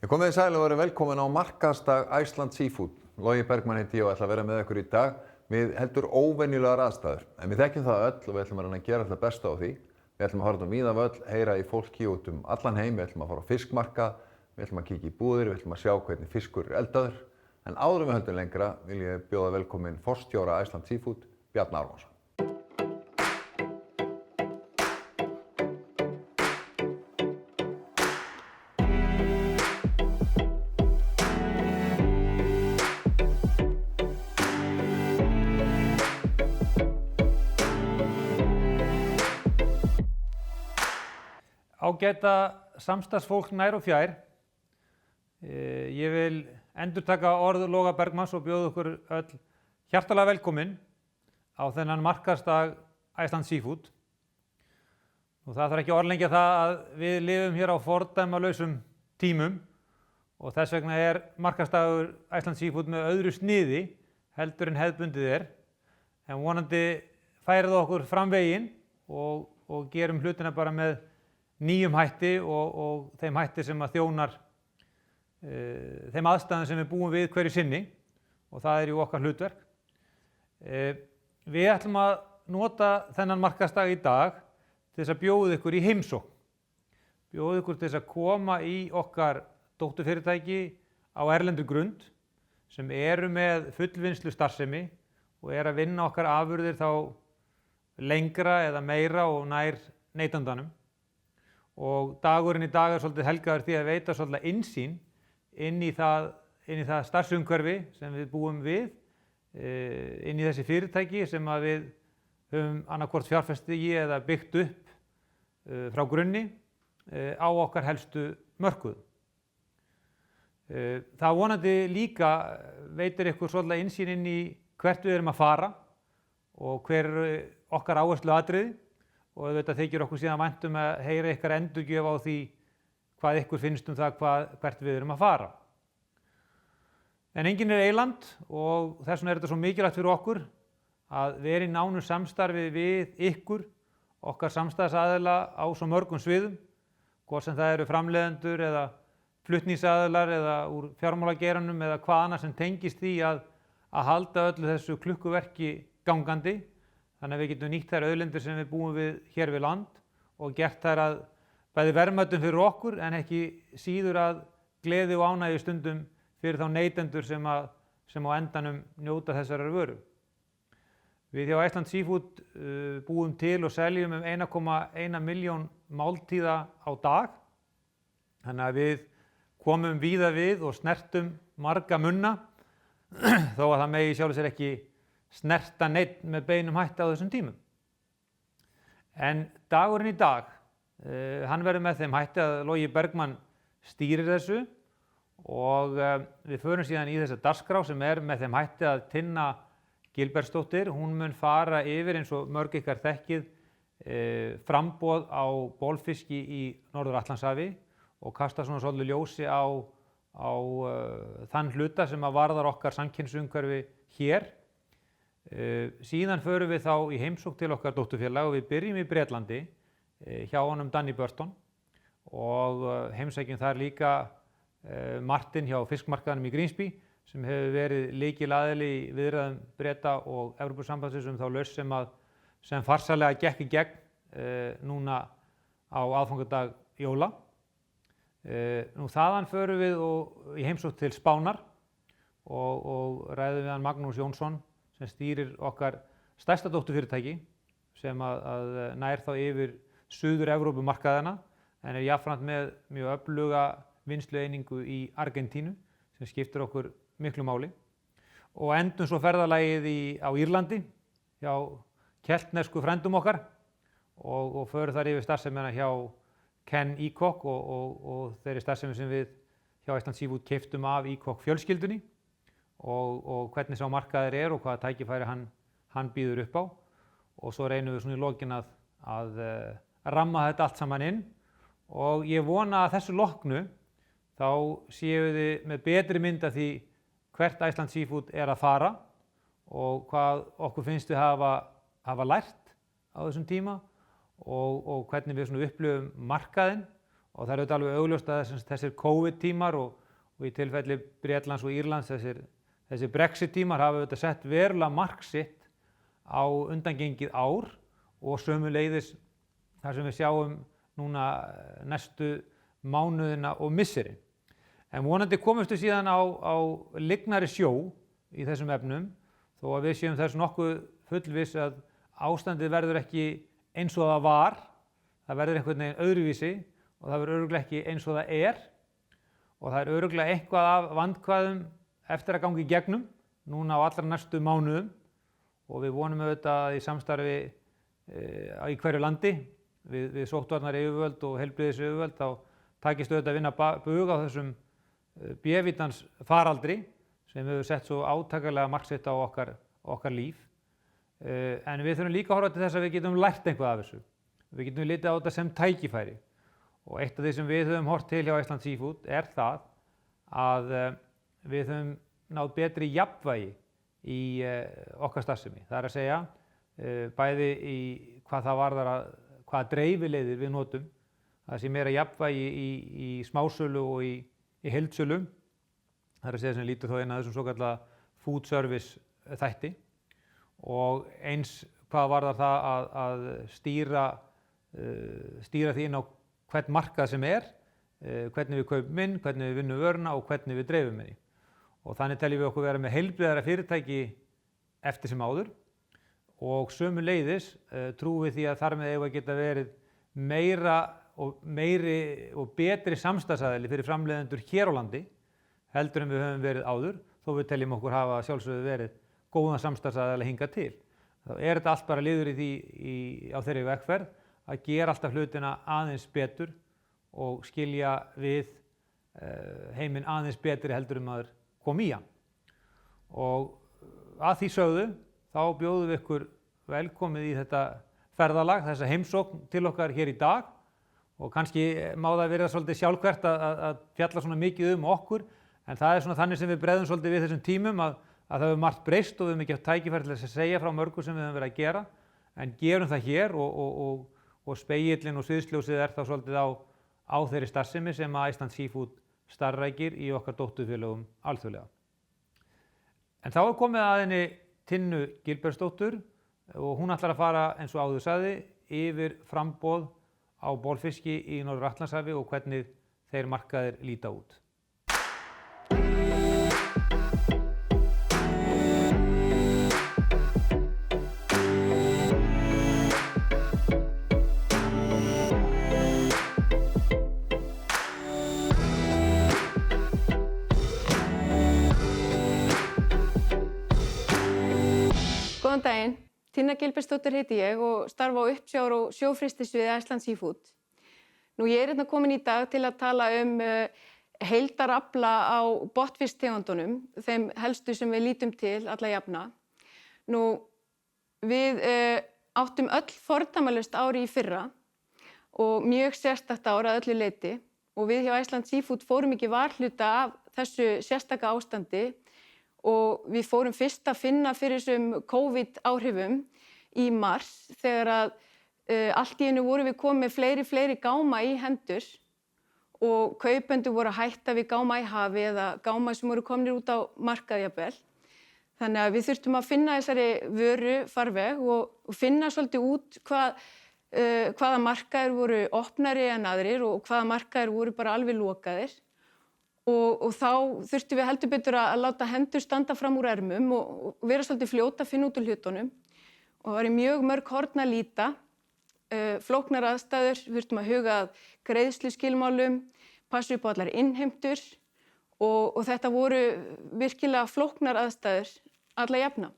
Komið sæl og verið velkomin á Markaðsdag Iceland Seafood. Logi Bergmann heiti ég og ætla að vera með ykkur í dag við heldur óvenjulegar aðstæður. En við þekkjum það öll og við ætlum að reyna að gera alltaf besta á því. Við ætlum að fara út víða völl, heyra í fólki út allan heim, við ætlum að fara á fiskmarkað, við ætlum að kíkja í búðir, við ætlum að sjá hvernig fiskur eldaður. En áður en við höldum lengra vil ég bjóða velkomin forstjóra Iceland Seafood, Bjarni Ármannsson. Ágæta samstarfsfólk nær og fjær. Ég vil endurtaka orð Loga Bergmanns og bjóða ykkur öll hjartalega velkomin á þennan markaðsdag Iceland Seafood. Og það þarf ekki að orðlengja það að við lifum hér á fordæmalausum tímum og þess vegna markaðsdagur Iceland Seafood með öðru sniði heldur en hefðbundið En vonandi færir það okkur fram veginn og gerum hlutina bara með nýjum hætti og þeim hætti sem að þjónar þeim aðstæðum sem við búum við hverju sinni og það jú okkar hlutverk. Við ætlum að nota þennan markaðsdag í dag til þess að bjóða ykkur í heimsókn. Bjóða ykkur til þess að koma í okkar dótturfyrirtæki á erlendu grund sem eru með fullvinnslu starfsemi og að vinna okkar afurðir þá lengra eða meira og nær neytandanum. Og dagurinn í dag svolítið helgaður því að veita svolítið innsýn inn í það starfsumhverfi sem við búum við, inn í þessi fyrirtæki sem að við höfum annaðhvort fjárfest í eða byggt upp frá grunni á okkar helstu mörkuðum. Það vonandi líka veitir ykkur svolítið innsýn inn í hvert við erum að fara og hver okkar áhersluatriði. Og þetta þykir okkur síðan vænt að heyra ykkar endurgjöf á því hvað ykkur finnst það hvert við erum að fara. En enginn eyland og þess vegna þetta svo mikilvægt fyrir okkur að vera í nánu samstarfi við ykkur, okkar samstarfsaðila á svo mörgum sviðum, hvort sem það eru framleiðendur eða flutningsaðilar eða úr fjármálageiranum eða hvað annað sem tengist því að halda öllu þessu klukkuverki gangandi. Þannig að við getum nýtt þær auðlindir sem við búum við hér við land og gert þær að bæði verðmætum fyrir okkur en ekki síður að gleði og ánægju stundum fyrir þá neytendur sem á endanum njóta þessarar vöru. Við hjá Iceland Seafood búum til og seljum 1,1 milljón máltíða á dag. Þannig að við komum víða við og snertum marga munna þó að það megi sjálfur sér ekki snerta neitt með beinum hætti á þessum tímum. En dagurinn í dag, hann verður með þeim hætti að Logi Bergmann stýrir þessu og við förum síðan í þessa dagskrá sem með þeim hætti að Tinna Gilbertsdóttir, hún mun fara yfir eins og mörg ykkar þekkið framboð á bolfiski í Norður-Atlantshafi og kasta svona svolítið ljósi á þann hluta sem að varðar okkar samkynnsumhverfi hér. Síðan förum við þá í heimsókn til okkar dótturfélag og við byrjum í Bretlandi hjá honum Dunn í Burton og heimsækjum þar líka Martin hjá fiskmarkaðnum í Grimsby sem hefur verið lykilaðili í viðræðum Breta og Evrópusambandsins þá lausn sem farsællega gekk í gegn núna á aðfangadag jóla. Nú þaðan förum við í heimsókn til Spánar og ræðum við hann Magnús Jónsson sem stýrir okkar stærsta dótturfyrirtæki sem að nær þá yfir Suður-Evrópumarkaðina en jafnframt með mjög öfluga vinnslueiningu í Argentínu sem skiptir okkur miklu máli. Og endum svo ferðalagið á Írlandi hjá keltnesku frændum okkar og förum þar yfir starfsemina hjá Ecock og þeirri starfsemi sem við hjá Iceland Seafood keyptum af Ecock fjölskyldunni. Og hvernig sá markaður og hvaða tækifæri hann býður upp á og svo reynum við svona í lokin að ramma þetta allt saman inn og ég vona að þessu loknu þá séu þið með betri mynd af því hvert Iceland Seafood að fara og hvað okkur finnst við hafa lært á þessum tíma og hvernig við upplifum markaðinn og það auðvitað alveg augljóst að þessir COVID-tímar og í tilfelli Bretlands og Írlands þessir Brexit-tímar hafa auðvitað sett verulega mark sitt á undangengið ár og sömuleiðis þar sem við sjáum núna næstu mánuðina og misserin. En vonandi komumst við síðan á lygnari sjó í þessum efnum þó að við séum þess nokkuð fullviss að ástandið verður ekki eins og það var, það verður einhvern veginn öðruvísi og það verður örugglega ekki eins og það er og það örugglega eitthvað af vandkvæðum eftir að ganga í gegnum núna á allra næstu mánuðum og við vonum auðvitað í samstarfi í hverju landi við sóttvarnayfirvöld og heilbrigðisyfirvöld þá takist auðvitað að vinna bug á þessum bévítans faraldri sem hefur sett svo átakanlega mark sitt á okkar líf. En við þurfum líka að horfa til þess að við getum lært eitthvað af þessu. Við getum litið á þetta sem tækifæri og eitt af því sem við höfum horft til hjá Iceland Seafood það að við höfum náð betri jafnvægi í okkar starfsemi. Það er að segja bæði í hvað það varðar hvaða dreifileiðir við notum. Það sé meira jafnvægi í smásölu og í heildsölu. Það er að segja sem lítur þá inn að þessum svokallaða food service þætti og eins hvað varðar það að stýra því inn á hvern markað sem hvernig við kaupum inn, hvernig við vinnum vöruna og hvernig við dreifum henni. Og þannig teljum við okkur vera með heilbrigðara fyrirtæki eftir sem áður og sömuleiðis trúum við því að þar með eigum að geta verið meiri og betri samstarfsaðili fyrir framleiðendur hér á landi heldur en við höfum verið áður þó við teljum okkur hafa sjálfsögðu verið góðan samstarfsaðila hingað til. Þá þetta allt bara liður í því á þeirri vegferð að gera alltaf hlutina aðeins betur og skilja við heiminn aðeins betri heldur maður kom í hann. Og að því sögðu þá bjóðum við ykkur velkomið í þetta ferðalag, þessa heimsókn til okkar hér í dag og kannski má það vera svolítið sjálfhverft að fjalla svona mikið okkur en það svona þannig sem við bregðum svolítið við þessum tímum að það hefur margt breyst og við höfum ekki haft tækifæri til að segja frá mörgu sem við höfum verið að gera en gerum það hér og spegillinn og sviðsljósið þá svolítið á þeirri starfsemi sem að Iceland Seafood starfrækir í okkar dótturfélögum alþjóðlega. En þá komið að henni Tinnu Gilbertsdóttur og hún ætlar að fara eins og áður sagði yfir framboð á bolfiski í Norður-Atlantshafi og hvernig þeir markaðir líta út. Góðan daginn, Tinna Gilbertsdóttir heiti ég og starfa á uppsjávar- og sjófrystisviði Iceland Seafood. Ég hérna komin í dag til að tala heildarafla á botnfisktegundunum, þeim helstu sem við lítum til alla jafna. Við áttum öll fordæmalaust ári í fyrra og mjög sérstakt ár að öllu leyti og við hjá Iceland Seafood fórum ekki varhluta af þessu sérstaka ástandi og við fórum fyrst að finna fyrir þessum COVID-áhrifum í mars þegar að allt í einu vorum við komið með fleiri gáma í hendur og kaupendur voru að hætta við gáma í hafi eða gáma sem voru komnir út á markað jafnvel. Þannig að við þurftum að finna þessari vöru farveg og finna svolítið út hvaða markaðir voru opnari en aðrir og hvaða markaðir voru bara alveg lokaðir. Og þá þurftum við heldur betur að láta hendur standa fram úr ermum og vera svolítið fljót að finna út úr hlutunum. Og það var í mjög mörg horn að líta, flóknar aðstæður, við þurftum að huga að greiðsluskilmálum, passa upp á allar innheimtur og þetta voru virkilega flóknar aðstæður alla jafna.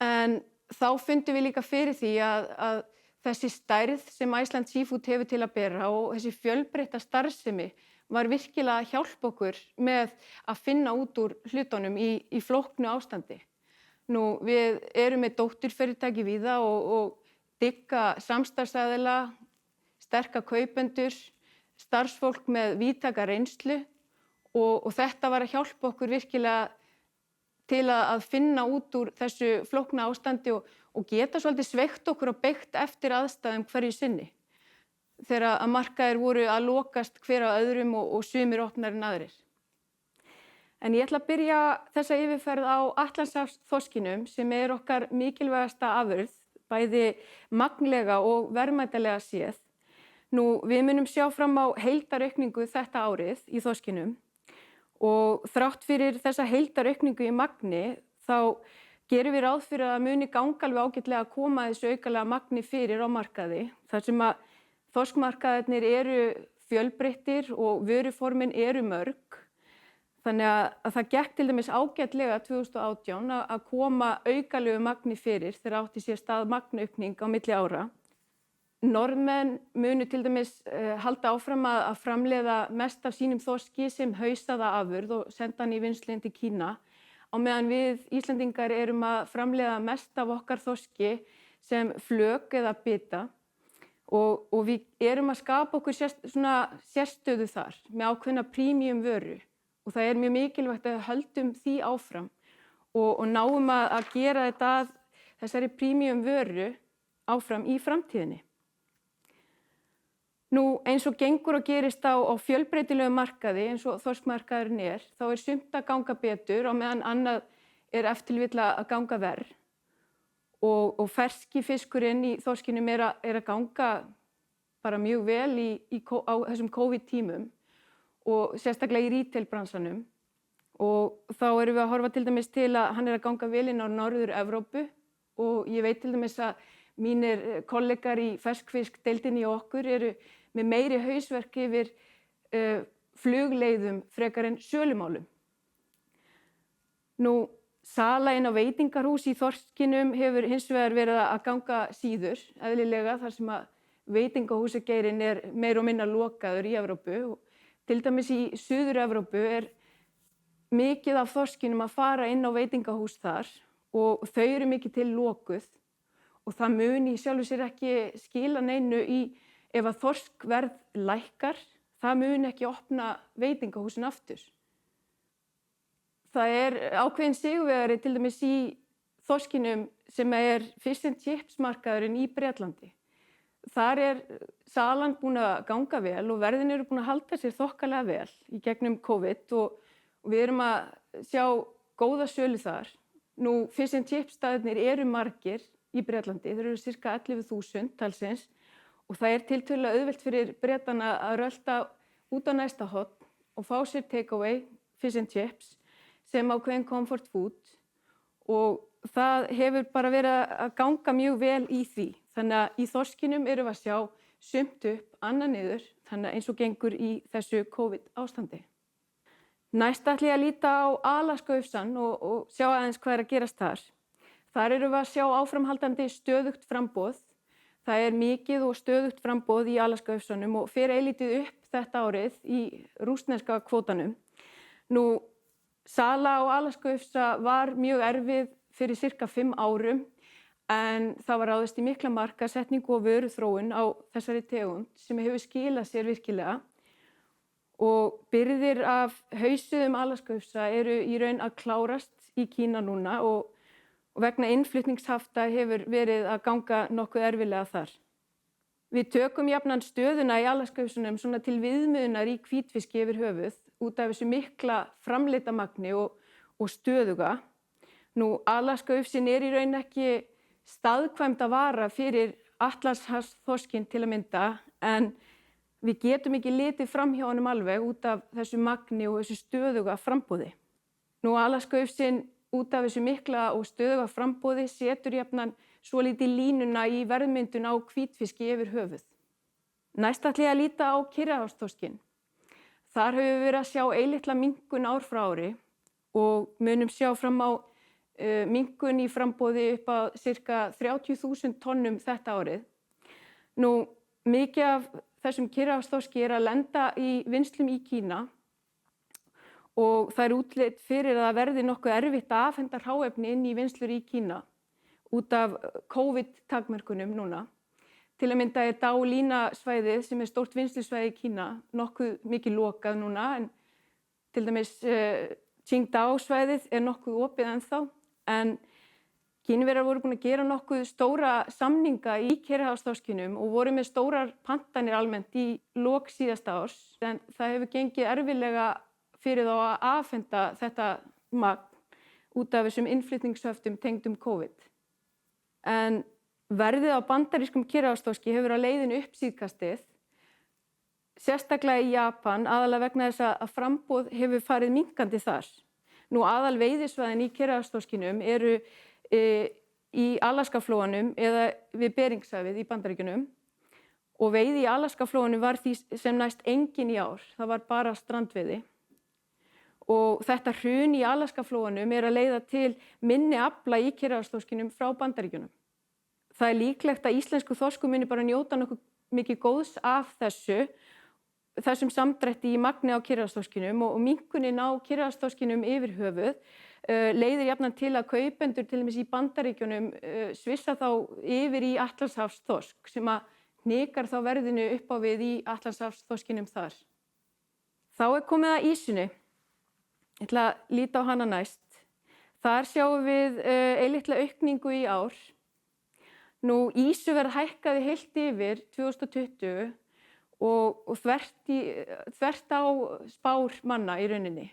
En þá fundum við líka fyrir því að þessi stærð sem Iceland Seafood hefur til að bera og þessi fjölbreytta starfsemi var virkilega að hjálpa okkur með að finna út úr hlutunum í flóknu ástandi. Við erum með dótturfyrirtæki víða og dygga samstarfsaðila, sterka kaupendur, starfsfólk með víðtæka reynslu og þetta var að hjálpa okkur virkilega til að finna út úr þessu flókna ástandi og geta svolítið sveikt okkur og beygt eftir aðstæðum hverju sinni. þegar að markaðir voru að lokast hver á öðrum og sumir opnar en aðrir. En ég ætla að byrja þessa yfirferð á Atlantshafsþorskinum sem okkar mikilvægasta afurð, bæði magnlega og verðmætalega séð. Við munum sjá fram á heildaraukningu þetta árið í þorskinum og þrátt fyrir þessa heildaraukningu í magni þá gerum við ráð fyrir að muni ganga alveg ágætlega að koma þessu aukalega magni fyrir á markaði. Þar sem að þorskmarkaðirnir eru fjölbreyttir og vöruformin eru mörg. Þannig að það gekk til dæmis ágætlega 2018 að koma aukalegu magni fyrir þegar átti sér stað magnaukning á milli ára. Norðmenn munu til dæmis halda áfram að framleiða mest af sínum þorski sem hausaða afurð og senda hann í vinnslu til Kína. Á meðan við Íslendingar erum að framleiða mest af okkar þorski sem flök eða bita og við erum að skapa okkur sérstöðu þar með ákveðna premium vöru og það mjög mikilvægt að við höldum því áfram og náum að gera þetta að þessari premium vöru áfram í framtíðinni. Eins og gengur og gerist á fjölbreytilegu markaði eins og þorskmarkaðurinn þá sumt að ganga betur á meðan annað ef til vill að ganga verr. Og ferski fiskurinn í þorskinum að ganga bara mjög vel á þessum COVID-tímum og sérstaklega í retail-bransanum. Og þá erum við að horfa til dæmis til að hann að ganga vel inn á Norður-Evrópu og ég veit til dæmis að mínir kollegar í ferskfiskdeildinni í okkur eru með meiri hausverk yfir flugleiðum frekar en sölumálum. Sala inn á veitingahús í þorskinum hefur hins vegar verið að ganga síður, eðlilega þar sem að veitingahúsageirinn meira og minna lokaður í Evrópu. Til dæmis í Suður-Evrópu mikið af þorskinum að fara inn á veitingahús þar og þau eru mikið til lokuð og það mun í sjálfu sér ekki skila neinu ef að þorskverð lækkar, það mun ekki opna veitingahúsin aftur. Það ákveðin sigurvegari til dæmis í þorskinum sem fish and chips markaðurinn í Bretlandi. Þar salan búin að ganga vel og verðin eru búin að halda sér þokkalega vel í gegnum COVID og við erum að sjá góða sölu þar. Fish and chips staðirnir eru margir í Bretlandi, þeir eru sirka 11.000 talsins og það tiltölulega auðvelt fyrir Bretana að rölta út á næsta horn og fá sér takeaway fish and chips sem ákveðin comfort food og það hefur bara verið að ganga mjög vel í því. Þannig að í þorskinum erum við að sjá sumt upp, annað niður, þannig eins og gengur í þessu COVID ástandi. Næst ætla ég að líta á Alaskaufsann og sjá aðeins hvað að gerast þar. Þar erum við að sjá áframhaldandi stöðugt framboð. Það mikið og stöðugt framboð í Alaskaufsannum og fer eilítið upp þetta árið í rússneska kvótanum. Sala á Alaskaufsa var mjög erfið fyrir sirka 5 árum en það var ráðist í mikla markaðssetningu og vöruþróun á þessari tegund sem hefur skilað sér virkilega og birgðir af hausuðum Alaskaufsa eru í raun að klárast í Kína núna og vegna innflutningshafta hefur verið að ganga nokkuð erfiðlega þar. Við tökum jafnan stöðuna í Alaskaufsunum svona til viðmiðunar í hvítfiski yfir höfuð út af þessu mikla framleitamagni og stöðuga. Alaskaufsinn í raun ekki staðkvæmda vara fyrir Atlantshafsþorskinn til að mynda en við getum ekki litið fram hjá honum alveg út af þessu magni og þessu stöðuga framboði. Alaskaufsinn út af þessu mikla og stöðuga framboði setur jafnan svolítið línuna í verðmyndun á hvítfiski yfir höfuð. Næst ætla ég að líta á Kyrrahafsþorskinn. Þar höfum við verið að sjá eilitla minnkun ár frá ári og munum sjá fram á minnkun í framboði upp á sirka 30.000 tonnum þetta árið. Mikið af þessum Kyrrahafsþorski að lenda í vinnslum í Kína og það útlit fyrir að verði nokkuð erfitt að afhenda hráefni inn í vinnslur í Kína út af COVID-takmörkunum núna. Til að mynda Dálína-svæðið sem stórt vinnslusvæði í Kína nokkuð mikið lokað núna en til dæmis Qingdao-svæðið nokkuð opið ennþá en Kínverjar voru búin að gera nokkuð stóra samninga í Kyrrahafsþorskinum og voru með stórar pantanir almennt í lok síðasta árs. En það hefur gengið erfiðlega fyrir þá að afhenda þetta magn út af þessum innflutningshöftum tengdum COVID. En verðið á bandarískum Kyrrahafsþorski hefur á leiðinu upp síðkastið, sérstaklega í Japan, aðalega vegna þess að framboð hefur farið minnkandi þar. Nú aðal veiðisvæðin í Kyrrahafsþorskinum eru í Alaskaflóanum eða við Beringshafið í Bandaríkjunum og veiði í Alaskaflóanum var því sem næst engin í ár, það var bara strandveiði. Og þetta hrun í Alaskaflóanum er að leiða til minni afla í Kyrrahafsþorskinum frá Bandaríkjunum. Það er líklegt að íslensku þorskur muni bara njóta nokkuð mikið góðs af þessum samdrætti í magni á Kyrrahafsþorskinum og minnkunin á Kyrrahafsþorskinum yfir höfuð leiðir jafnan til að kaupendur til dæmis í Bandaríkjunum svissa þá yfir í Atlantshafsþorsk sem að hnikar þá verðinu upp á við í Atlantshafsþorskinum þar. Þá er komið að ýsunni. Ég ætla að líta á hana næst. Þar sjáum við eilitla aukningu í ár. Nú ýsuverð hækkaði heilt yfir 2020 og þvert á spár manna í rauninni.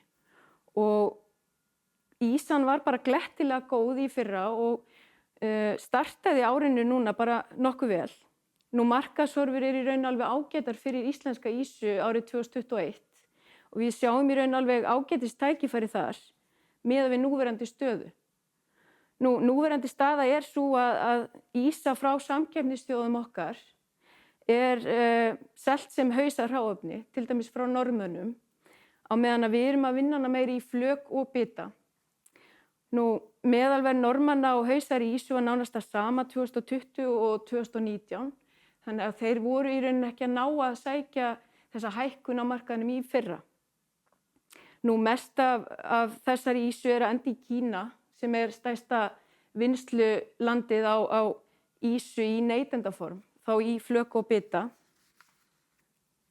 Og ýsan var bara glettilega góð í fyrra og startaði árinu núna bara nokkuð vel. Nú markaðshorfur í raun alveg ágætar fyrir íslenska ýsu árið 2021 og við sjáum í raun alveg ágætis tækifæri þar miðað við núverandi stöðu. Nú, núverandi staða er svo að ýsa frá samkeppnisþjóðum okkar selt sem hausahráefni, til dæmis frá Norðmönnum, á meðan að við erum að vinna hana meiri í flök og bita. Nú, meðalverð Norðmanna og hausar í ýsu var nánast það sama 2020 og 2019, þannig að þeir voru í rauninni ekki að ná að sækja þessa hækkun á markaðnum í fyrra. Nú, mest af þessari ýsu er að enda í Kína, sem er stærsta vinnslulandið á ýsu í neytendaform, þá í flök og bita.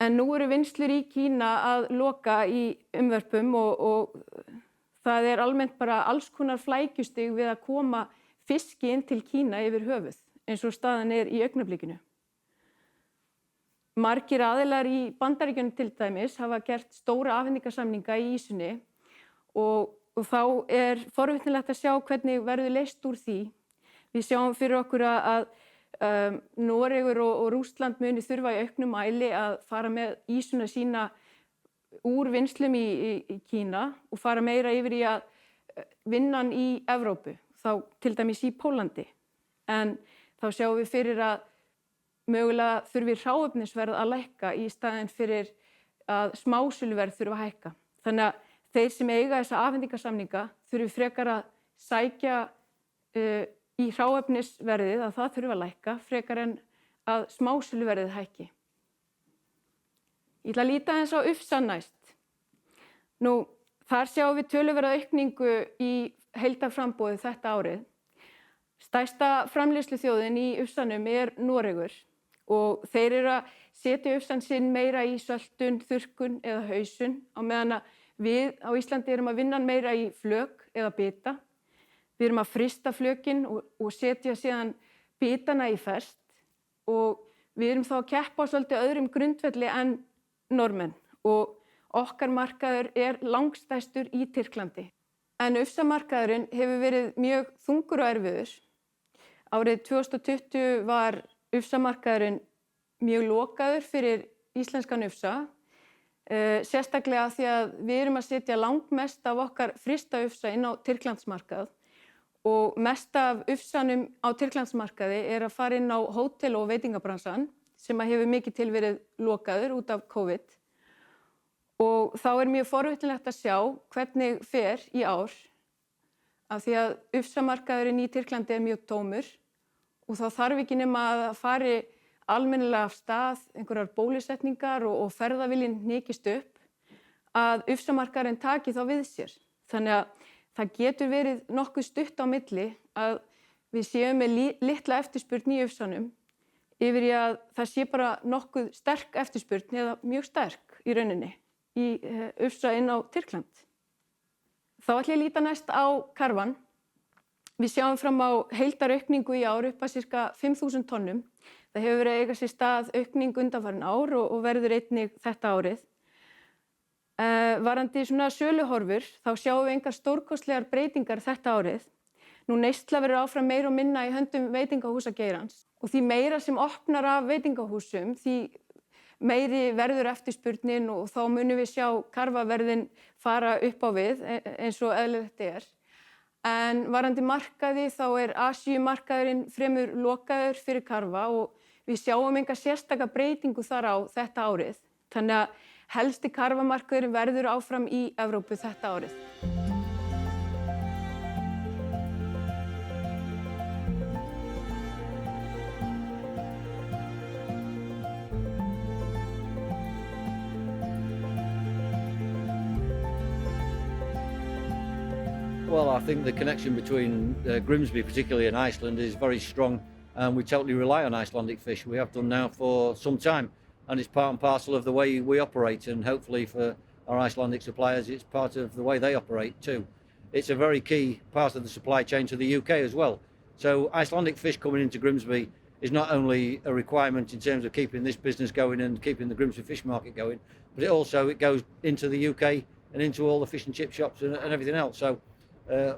En nú eru vinnslur í Kína að loka í umvörpum og það er almennt bara alls konar flækjustig við að koma fiski inn til Kína yfir höfuð, eins og staðan er í augnablikinu. Margir aðilar í Bandaríkjunum til dæmis hafa gert stóra afhendingarsamninga í ýsunni og þá er forvitnilegt að sjá hvernig verður leyst úr því. Við sjáum fyrir okkur að Noregur og Rússland muni þurfa í auknum mæli að fara með ýsuna sína úr vinnslum í Kína og fara meira yfir í að vinna hann í Evrópu, þá til dæmis í Pólandi. En þá sjáum við fyrir að mögulega þurfi hráefnisverð að lækka í staðinn fyrir að smásöluverð þurfa að hækka. Þannig að þeir sem eiga þessa afhendingarsamninga þurfi frekar að sækja í hráefnisverðið að það þurfi að lækka frekar en að smásöluverðið hækki. Ég ætla að líta aðeins á ufsann næst. Nú, þar sjáum við töluverða aukningu í heildarframboði þetta árið. Stærsta framleiðsluþjóðin í ufsanum er Noregur og þeir eru að setja ufsann sinn meira í söltun, þurrkun eða hausun á meðan að við á Íslandi erum að vinna hann meira í flök eða bita. Við erum að frysta flökin og setja síðan bitana í ferskt og við erum þá að keppa á svolítið öðrum grundvelli en Norðmenn og okkar markaður er langstærstur í Tyrklandi. En ufsamarkaðurinn hefur verið mjög þungur og erfiður. Árið 2020 var ufsamarkaðurinn mjög lokaður fyrir íslenskan ufsa, sérstaklega því að við erum að setja langmest af okkar frysta ufsa inn á Tyrklandsmarkað og mest af ufsanum á Tyrklandsmarkaði er að fara inn á hótel- og veitingabransan sem hefur mikið til verið lokaður út af COVID. Og þá er mjög forvitnilegt að sjá hvernig fer í ár af því að ufsamarkaðurinn í Tyrklandi er mjög tómur og þá þarf ekki nema að fari almennilega af stað einhverjar bólusetningar og ferðaviljinn hnykist upp að ufsamarkaðurinn taki þá við sér. Þannig að það getur verið nokkuð stutt á milli að við séum með litla eftirspurn í ufsanum yfir í að það sé bara nokkuð sterk eftirspurn eða mjög sterk í rauninni í ufsa inn á Tyrkland. Þá ætla ég að líta næst á karfann. Við sjáum fram á heildaraukningu í ár upp að sirka 5.000 tonnum. Það hefur verið að eiga sér stað aukning undanfarin ár og verður einnig þetta árið. Varðandi svona söluhorfur, þá sjáum við engar stórkostlegar breytingar þetta árið. Nú neysla verður áfram meira og minna í höndum veitingahúsageirans og því meira sem opnar af veitingahúsum, því meiri verður eftirspurnin og þá munum við sjá karfaverðin fara upp á við eins og eðlilegt er. En varðandi markaði þá Asíumarkaðurinn fremur lokaður fyrir karfa og við sjáum enga sérstaka breytingu þar á þetta árið. Þannig að helsti karfamarkaðurinn verður áfram í Evrópu þetta árið. Well, I think the connection between Grimsby particularly and Iceland is very strong, and we totally rely on Icelandic fish. We have done now for some time, and it's part and parcel of the way we operate, and hopefully for our Icelandic suppliers it's part of the way they operate too. It's a very key part of the supply chain to the UK as well. So Icelandic fish coming into Grimsby is not only a requirement in terms of keeping this business going and keeping the Grimsby fish market going, but it goes into the UK and into all the fish and chip shops and everything else. So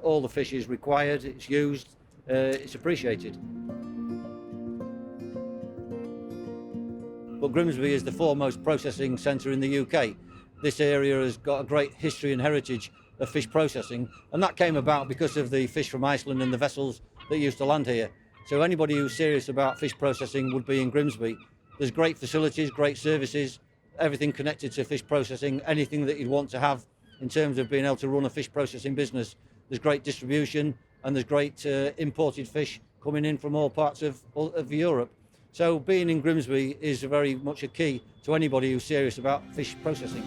all the fish is required, it's used, it's appreciated. But Grimsby is the foremost processing centre in the UK. This area has got a great history and heritage of fish processing, and that came about because of the fish from Iceland and the vessels that used to land here. So anybody who's serious about fish processing would be in Grimsby. There's great facilities, great services, everything connected to fish processing, anything that you'd want to have in terms of being able to run a fish processing business. There's great distribution and there's great imported fish coming in from all parts of Europe. So being in Grimsby is very much a key to anybody who's serious about fish processing.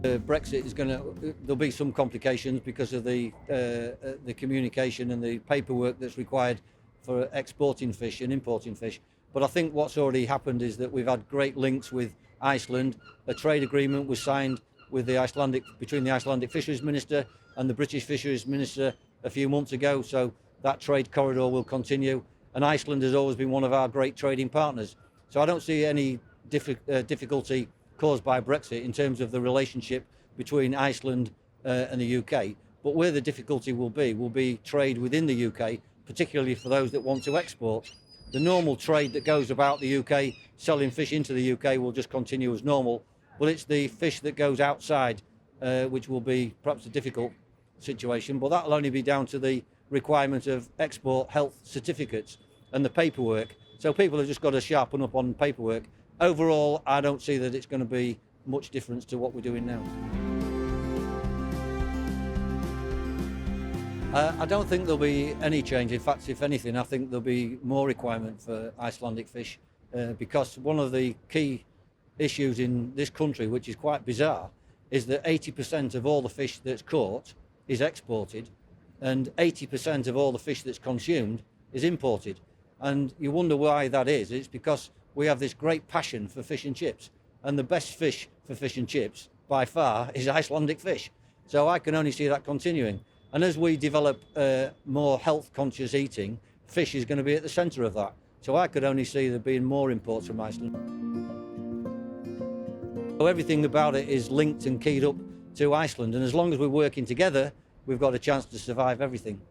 Brexit is there'll be some complications because of the communication and the paperwork that's required for exporting fish and importing fish. But I think what's already happened is that we've had great links with Iceland. A trade agreement was signed with between the Icelandic Fisheries Minister and the British Fisheries Minister a few months ago, so that trade corridor will continue, and Iceland has always been one of our great trading partners. So I don't see any difficulty caused by Brexit in terms of the relationship between Iceland and the UK, but where the difficulty will be trade within the UK, particularly for those that want to export. The normal trade that goes about the UK, selling fish into the UK, will just continue as normal. Well, it's the fish that goes outside, which will be perhaps a difficult situation, but that'll only be down to the requirement of export health certificates and the paperwork. So people have just got to sharpen up on paperwork. Overall, I don't see that it's going to be much difference to what we're doing now. I don't think there'll be any change. In fact, if anything, I think there'll be more requirement for Icelandic fish because one of the key issues in this country, which is quite bizarre, is that 80% of all the fish that's caught is exported and 80% of all the fish that's consumed is imported. And you wonder why that is. It's because we have this great passion for fish and chips, and the best fish for fish and chips by far is Icelandic fish. So I can only see that continuing. And as we develop more health conscious eating, fish is going to be at the centre of that. So I could only see there being more imports from Iceland. So everything about it is linked and keyed up to Iceland, and as long as we're working together, we've got a chance to survive everything.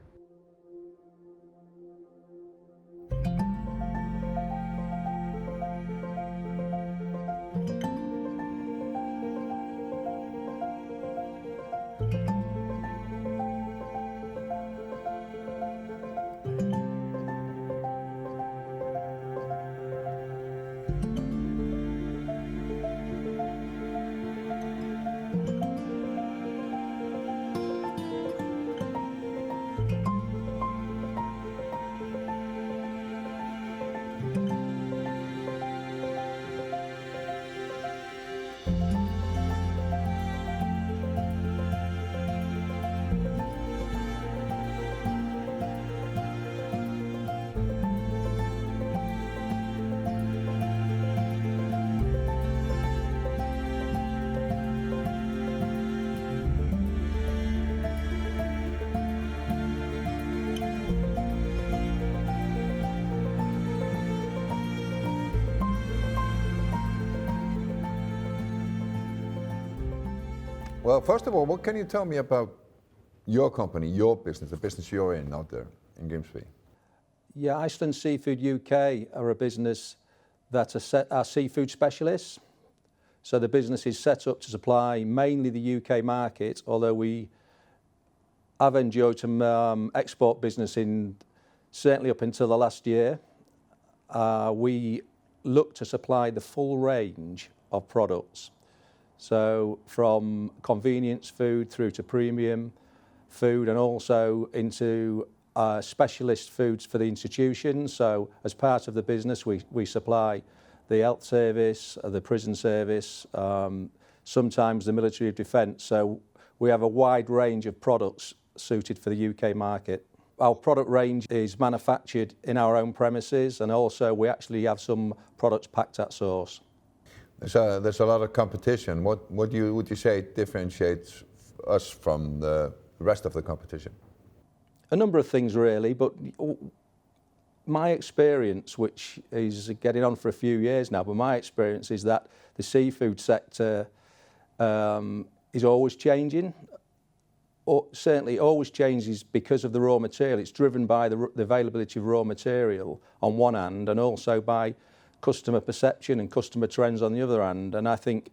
Well, first of all, what can you tell me about your company, your business, the business you're in out there in Grimsby? Yeah, Iceland Seafood UK are a business that are seafood specialists. So the business is set up to supply mainly the UK market, although we have enjoyed some export business certainly up until the last year. We look to supply the full range of products. So from convenience food through to premium food and also into specialist foods for the institutions. So as part of the business, we supply the health service, the prison service, sometimes the military of defence. So we have a wide range of products suited for the UK market. Our product range is manufactured in our own premises, and also we actually have some products packed at source. There's a lot of competition. What would you say differentiates us from the rest of the competition? A number of things really, but my experience, which is getting on for a few years now, but my experience is that the seafood sector is always changing. Or certainly always changes because of the raw material. It's driven by the availability of raw material on one hand, and also by customer perception and customer trends on the other hand. And I think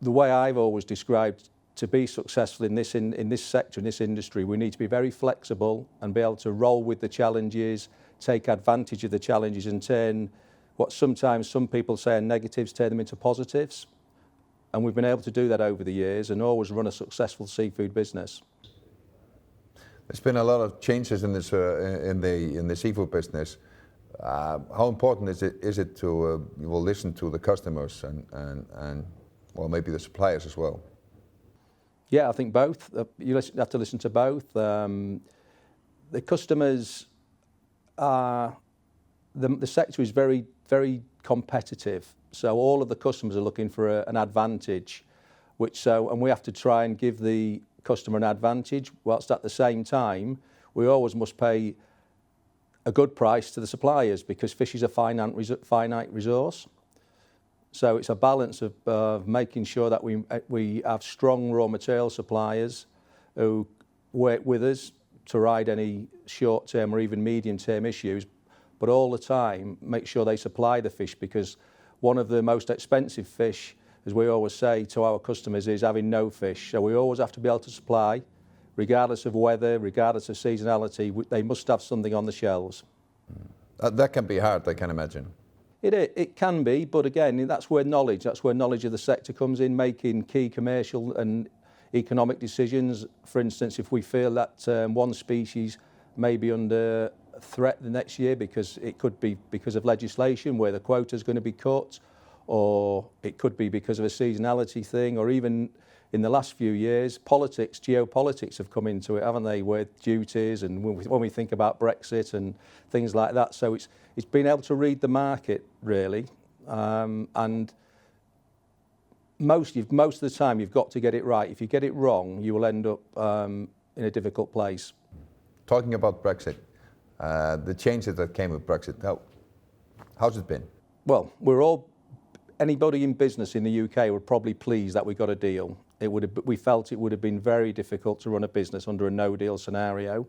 the way I've always described to be successful in this sector, in this industry, we need to be very flexible and be able to roll with the challenges, take advantage of the challenges, and turn what sometimes some people say are negatives, turn them into positives. And we've been able to do that over the years and always run a successful seafood business. There's been a lot of changes in this in the seafood business. How important is it to listen to the customers and well, maybe the suppliers as well? Yeah, I think both. You have to listen to both. The customers are the sector is very, very competitive. So all of the customers are looking for an advantage, and we have to try and give the customer an advantage, whilst at the same time, we always must pay a good price to the suppliers because fish is a finite resource. So it's a balance of making sure that we have strong raw material suppliers who work with us to ride any short-term or even medium-term issues, but all the time make sure they supply the fish, because one of the most expensive fish, as we always say to our customers, is having no fish. So we always have to be able to supply, regardless of weather, regardless of seasonality. They must have something on the shelves. That can be hard, I can imagine. It can be, but again, that's where knowledge of the sector comes in, making key commercial and economic decisions. For instance, if we feel that one species may be under threat the next year, because it could be because of legislation where the quota is going to be cut, or it could be because of a seasonality thing, or even in the last few years, geopolitics have come into it, haven't they, with duties and when we think about Brexit and things like that. So it's been able to read the market really, and most of the time you've got to get it right. If you get it wrong, you will end up in a difficult place. Talking about Brexit, the changes that came with Brexit, how's it been? Well, anybody in business in the UK were probably pleased that we got a deal. We felt it would have been very difficult to run a business under a no-deal scenario.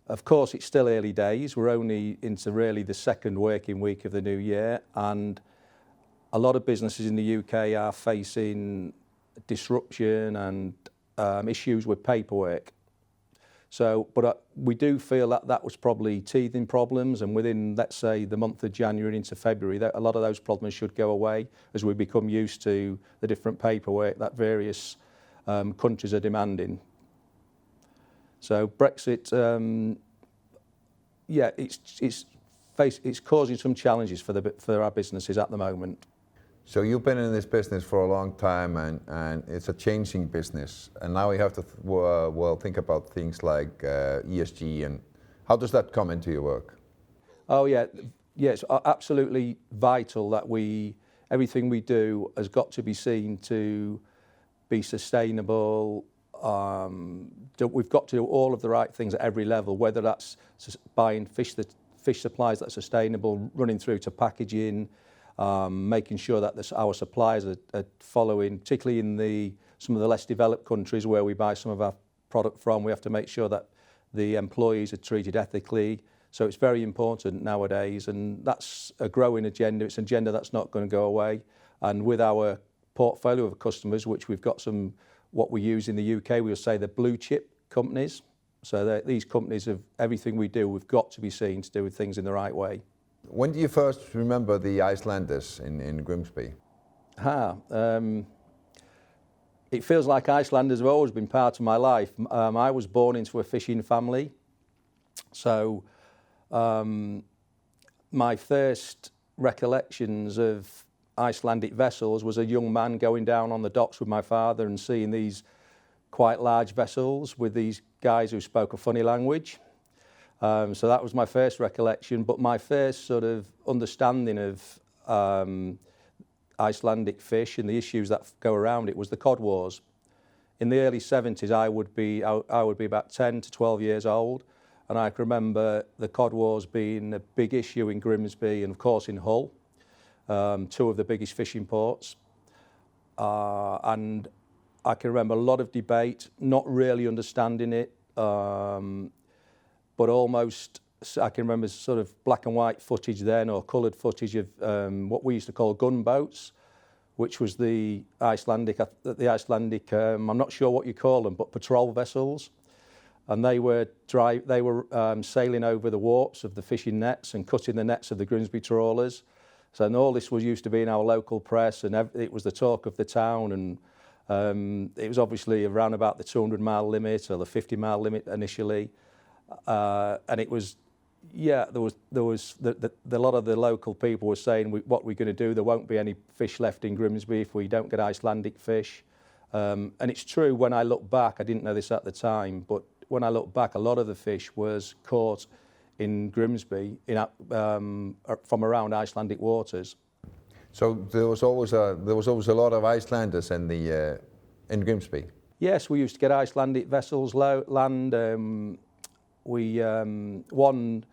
Of course, it's still early days. We're only into really the second working week of the new year, and a lot of businesses in the UK are facing disruption and issues with paperwork. So, but we do feel that was probably teething problems, and within, let's say, the month of January into February, a lot of those problems should go away as we become used to the different paperwork that various countries are demanding. So Brexit, it's causing some challenges for our businesses at the moment. So you've been in this business for a long time, and it's a changing business, and now we have to think about things like ESG, and how does that come into your work? Oh yeah, it's absolutely vital that everything we do has got to be seen to be sustainable. We've got to do all of the right things at every level, whether that's buying fish supplies that are sustainable, running through to packaging, making sure that our suppliers are following, particularly in the some of the less developed countries where we buy some of our product from, we have to make sure that the employees are treated ethically. So it's very important nowadays, and that's a growing agenda. It's an agenda that's not going to go away. And with our portfolio of customers, which we've got some, what we use in the UK, we'll say the blue chip companies. So these companies, of everything we do, we've got to be seen to do things in the right way. When do you first remember the Icelanders in Grimsby? It feels like Icelanders have always been part of my life. I was born into a fishing family, so my first recollections of Icelandic vessels was a young man going down on the docks with my father and seeing these quite large vessels with these guys who spoke a funny language. So that was my first recollection, but my first sort of understanding of Icelandic fish and the issues that go around it was the cod wars. In the early 70s, I would be about 10 to 12 years old, and I can remember the cod wars being a big issue in Grimsby and of course in Hull, two of the biggest fishing ports. And I can remember a lot of debate, not really understanding it, but almost, I can remember sort of black and white footage then, or coloured footage of what we used to call gunboats, which was the Icelandic, I'm not sure what you call them, but patrol vessels. And they were sailing over the warps of the fishing nets and cutting the nets of the Grimsby trawlers. So and all this was used to be in our local press, and it was the talk of the town. And it was obviously around about the 200-mile limit or the 50-mile limit initially. And it was, yeah, there was a lot of the local people were saying, what we're going to do, there won't be any fish left in Grimsby if we don't get Icelandic fish. And it's true, when I look back, I didn't know this at the time, but when I look back, a lot of the fish was caught in Grimsby from around Icelandic waters. So there was always a lot of Icelanders in Grimsby. Yes, we used to get Icelandic vessels land. One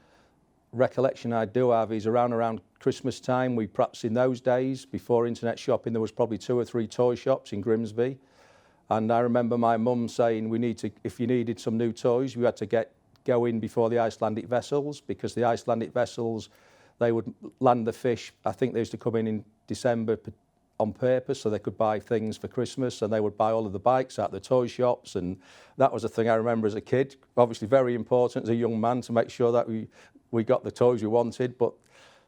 recollection I do have is around Christmas time. We perhaps in those days, before internet shopping, there was probably 2 or 3 toy shops in Grimsby. And I remember my mum saying, if you needed some new toys, you had to go in before the Icelandic vessels, because the Icelandic vessels, they would land the fish. I think they used to come in December on purpose so they could buy things for Christmas, and they would buy all of the bikes at the toy shops, and that was a thing I remember as a kid. Obviously very important as a young man to make sure that we got the toys we wanted, but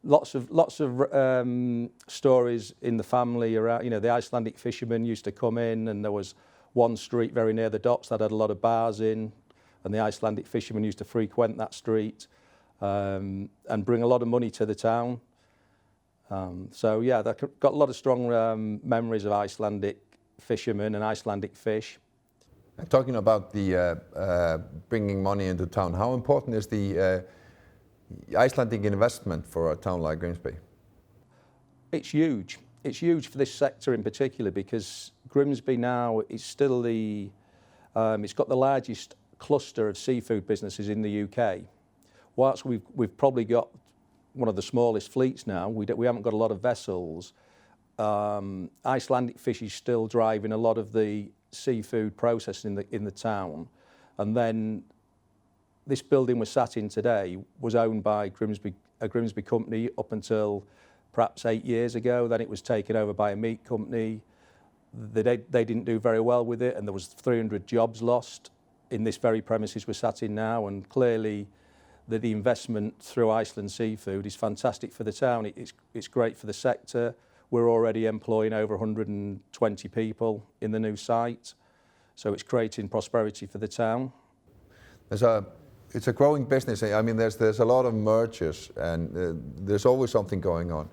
lots of stories in the family around, the Icelandic fishermen used to come in, and there was one street very near the docks that had a lot of bars in, and the Icelandic fishermen used to frequent that street and bring a lot of money to the town. So yeah, they've got a lot of strong memories of Icelandic fishermen and Icelandic fish. And talking about the bringing money into town, how important is the Icelandic investment for a town like Grimsby? It's huge. It's huge for this sector in particular, because Grimsby now is still it's got the largest cluster of seafood businesses in the UK. Whilst we've probably got one of the smallest fleets now, we haven't got a lot of vessels. Icelandic fish is still driving a lot of the seafood processing in the town. And then this building we're sat in today was owned by a Grimsby company up until perhaps 8 years ago. Then it was taken over by a meat company. They didn't do very well with it, and there was 300 jobs lost in this very premises we're sat in now. And clearly the investment through Iceland Seafood is fantastic for the town. It's great for the sector. We're already employing over 120 people in the new site, so it's creating prosperity for the town. It's a growing business. I mean, there's a lot of mergers, and there's always something going on.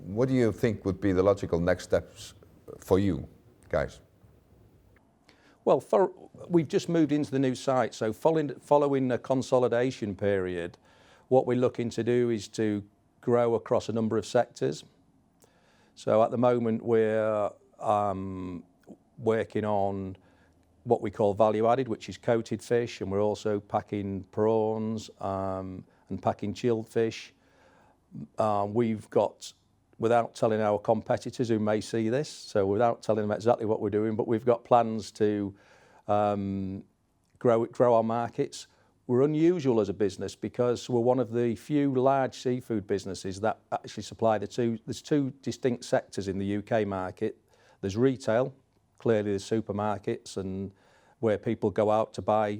What do you think would be the logical next steps for you guys? Well, we've just moved into the new site, so following a consolidation period, what we're looking to do is to grow across a number of sectors. So at the moment we're working on what we call value added, which is coated fish, and we're also packing prawns and packing chilled fish. We've got without telling our competitors who may see this, so without telling them exactly what we're doing, but we've got plans to grow our markets. We're unusual as a business because we're one of the few large seafood businesses that actually supply there's two distinct sectors in the UK market. There's retail, clearly there's supermarkets and where people go out to buy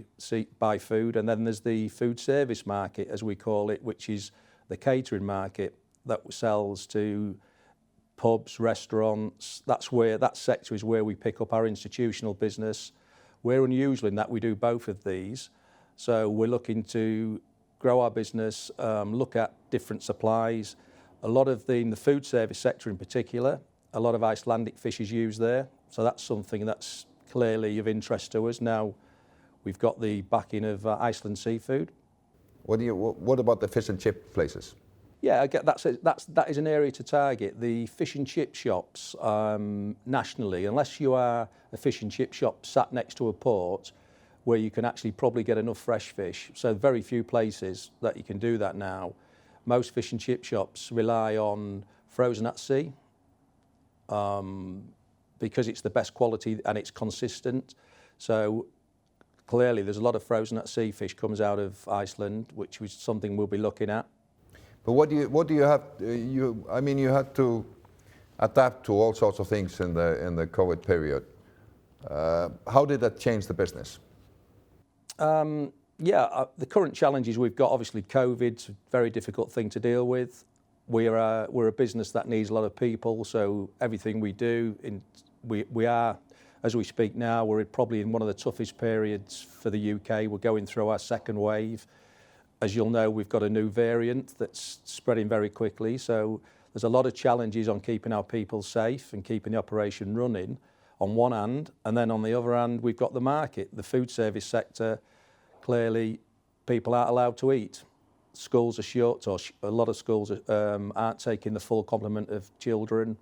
food, and then there's the food service market, as we call it, which is the catering market that sells to pubs, restaurants. That sector is where we pick up our institutional business. We're unusual in that we do both of these. So we're looking to grow our business, look at different supplies. A lot of in the food service sector in particular, a lot of Icelandic fish is used there. So that's something that's clearly of interest to us. Now we've got the backing of Iceland Seafood. What about the fish and chip places? Yeah, I get that is an area to target. The fish and chip shops nationally, unless you are a fish and chip shop sat next to a port where you can actually probably get enough fresh fish. So very few places that you can do that now. Most fish and chip shops rely on frozen at sea because it's the best quality and it's consistent. So clearly there's a lot of frozen at sea fish comes out of Iceland, which is something we'll be looking at. But what do you have? I mean, you had to adapt to all sorts of things in the COVID period. How did that change the business? The current challenges we've got, obviously COVID's a very difficult thing to deal with. We're a business that needs a lot of people, so everything we do, we are, as we speak now, we're probably in one of the toughest periods for the UK. We're going through our second wave. As you'll know, we've got a new variant that's spreading very quickly, so there's a lot of challenges on keeping our people safe and keeping the operation running on one hand, and then on the other hand, we've got the market, the food service sector. Clearly, people aren't allowed to eat. Schools are shut, or a lot of schools aren't taking the full complement of children.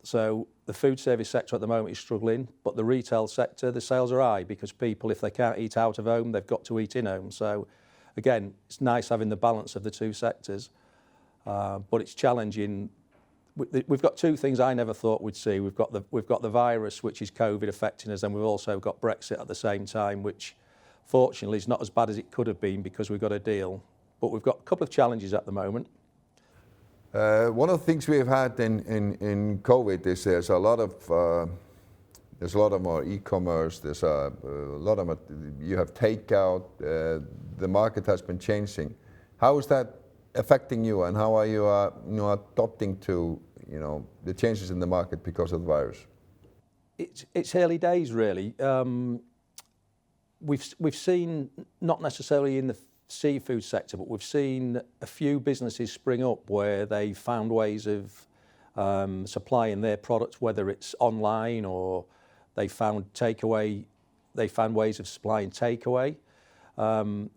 So the food service sector at the moment is struggling, but the retail sector, the sales are high because people, if they can't eat out of home, they've got to eat in home. So again, it's nice having the balance of the two sectors, but it's challenging. We've got two things I never thought we'd see. We've got the virus, which is COVID affecting us, and we've also got Brexit at the same time, which fortunately is not as bad as it could have been because we've got a deal. But we've got a couple of challenges at the moment. One of the things we've had in COVID is there's a lot of more e-commerce. There's a lot of you have takeout. The market has been changing. How is that affecting you, and how are you adapting to the changes in the market because of the virus? It's early days really. We've seen, not necessarily in the seafood sector, but we've seen a few businesses spring up where they found ways of supplying their products, whether it's online or they found ways of supplying takeaway.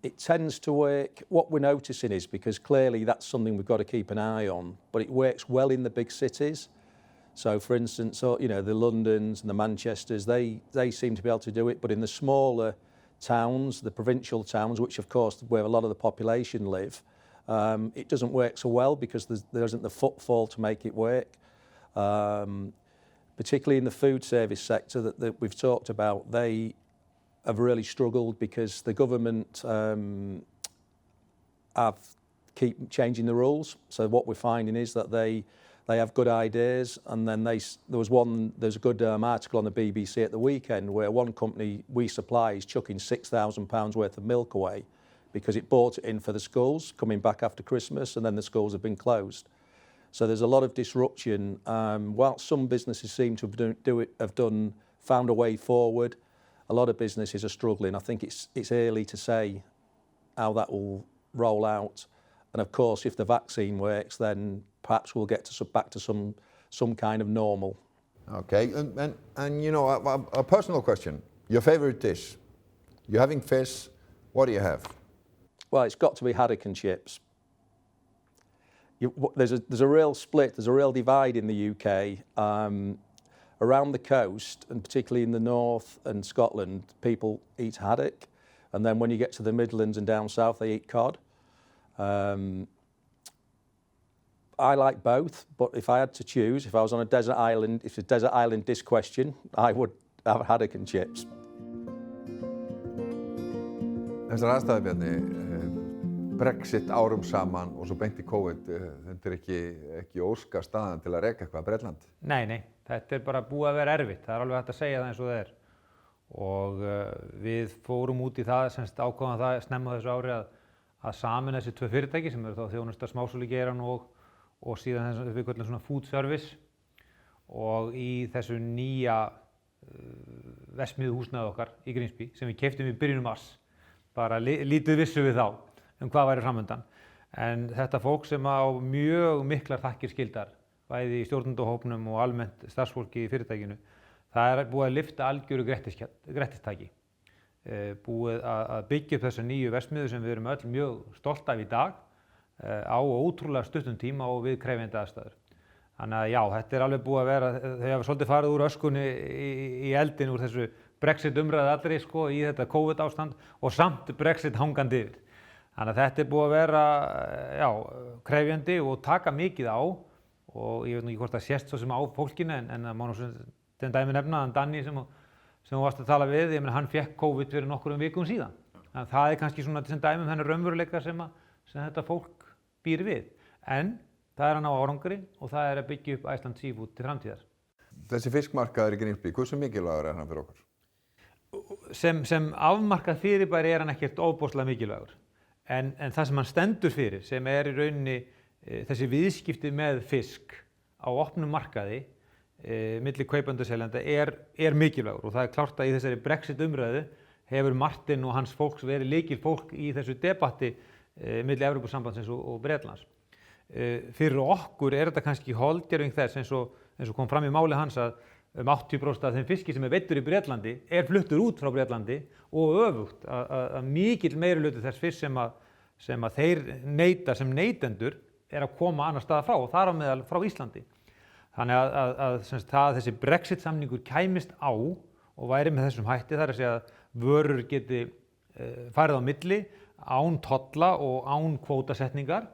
It tends to work. What we're noticing is, because clearly that's something we've got to keep an eye on, but it works well in the big cities. So for instance, the Londons and the Manchesters, they seem to be able to do it, but in the smaller towns, the provincial towns, which of course where a lot of the population live, it doesn't work so well because there isn't the footfall to make it work. Particularly in the food service sector that we've talked about, they have really struggled because the government keep changing the rules. So what we're finding is that they have good ideas, and then there's a good article on the BBC at the weekend where one company we supply is chucking £6,000 worth of milk away because it bought it in for the schools coming back after Christmas, and then the schools have been closed. So there's a lot of disruption. While some businesses seem to have found a way forward, a lot of businesses are struggling. I think it's early to say how that will roll out. And of course, if the vaccine works, then perhaps we'll get back to some kind of normal. Okay, and a personal question. Your favorite dish? You're having fish. What do you have? Well, it's got to be haddock and chips. There's a real split. There's a real divide in the UK. Around the coast, and particularly in the north and Scotland, people eat haddock, and then when you get to the Midlands and down south, they eat cod. I like both, but if I had to choose, if I was on a desert island, if it's a desert island dish question, I would have haddock and chips. Þessar aðstæður, Bjarni, Brexit árum saman og svo beint í COVID, þetta ekki óska staðan til að reka eitthvað að Bretland? Nei, þetta bara búið að vera erfitt, það alveg hægt að segja það eins og það er. Og við fórum út í það, semst ákváðum það snemma á þessu ári að sameina þessi tvö fyrirtæki sem eru þá þjónusta smásölugeirann og síðan þess að við köllum svona food service, og í þessu nýja verksmiðjuhúsnæði okkar í Grimsby sem við keyptum í byrjun mars, bara lítið vissu við þá hvað væri framundan. En þetta fólk sem á mjög miklar þakkir skildar, bæði í stjórnendahópnum og almennt starfsfólki í fyrirtækinu, það er búið að lyfta algjöru grettistaki. Búið að byggja upp þessa nýju verksmiðju sem við erum öll mjög stolt af í dag á ótrúlega stuttum tíma og við krefjandi aðstæður. Þannig að já, þetta er alveg búið að vera, þau hafa svolítið farið úr öskunni í eldin úr þessu Brexit umræðu allri í þetta COVID ástand og samt Brexit hangandi yfir. Þannig að þetta er búið að vera krefjandi og taka mikið á, og ég veit nú ekki hvort það sést svo sem á fólkinu, en það má nú sem dæmi nefna Dunn sem þú varst að tala við, ég meina hann fékk COVID fyrir nokkrum vikum síðan. Þannig að það er kannski svona sem dæmi þennan raunveruleika sem þetta fólk býr við. En það er að ná árangri og það er að byggja upp Iceland Seafood til framtíðar. Þessi fiskmarkaður í Grimsby, hversu mikilvægur er hann fyrir okkur? Sem afmarkað fyrirbæri er hann ekkert ofboðslega mikilvægur. En það sem hann stendur fyrir, sem er í rauninni þessi viðskipti með fisk á opnum markaði milli kaupenda og seljenda er mikilvægur, og það er klárt að í þessari Brexit umræðu hefur Martin og hans fólks verið lykilfólk í þessu debatti milli Evrópusambandsins og Bretlands. Fyrir okkur er þetta kannski holdgerving þess, eins og kom fram í máli hans, að 80% af þeim fiski sem er veiddur í Bretlandi er fluttur út frá Bretlandi, og öfugt að mikill meirihluti þess fisk sem að þeir neyta sem neytendur er að koma annar staðar frá, og þar á meðal frá Íslandi. Þannig að þessi Brexit samningur kæmist á og væri með þessum hætti, þar að segja að vörur geti farið á milli án tolla og án kvótasetningar,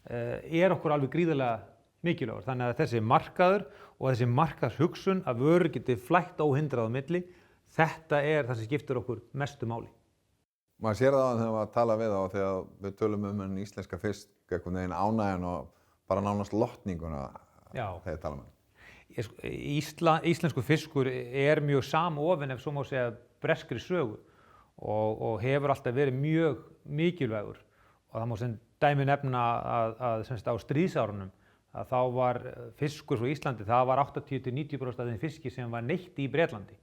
er okkur alveg gríðarlega mikilvægur. Þannig að þessi markaður og þessi markaðshugsun að vörur geti flætt óhindrað á milli, þetta er það sem skiptir okkur mestu máli. Maður sér það þegar maður tala við þá, þegar við tölum en íslenska fisk, einhvern veginn ánægjan og bara nánast lotninguna þegar tala með. Íslensku fiskur er mjög samofinn, ef svo má segja, breskri sögu, og hefur alltaf verið mjög mikilvægur. Og það má sem dæmi nefna að á stríðsárunum að þá var fiskur frá Íslandi, það var 80–90% af þeim fiski sem var neytt í Bretlandi.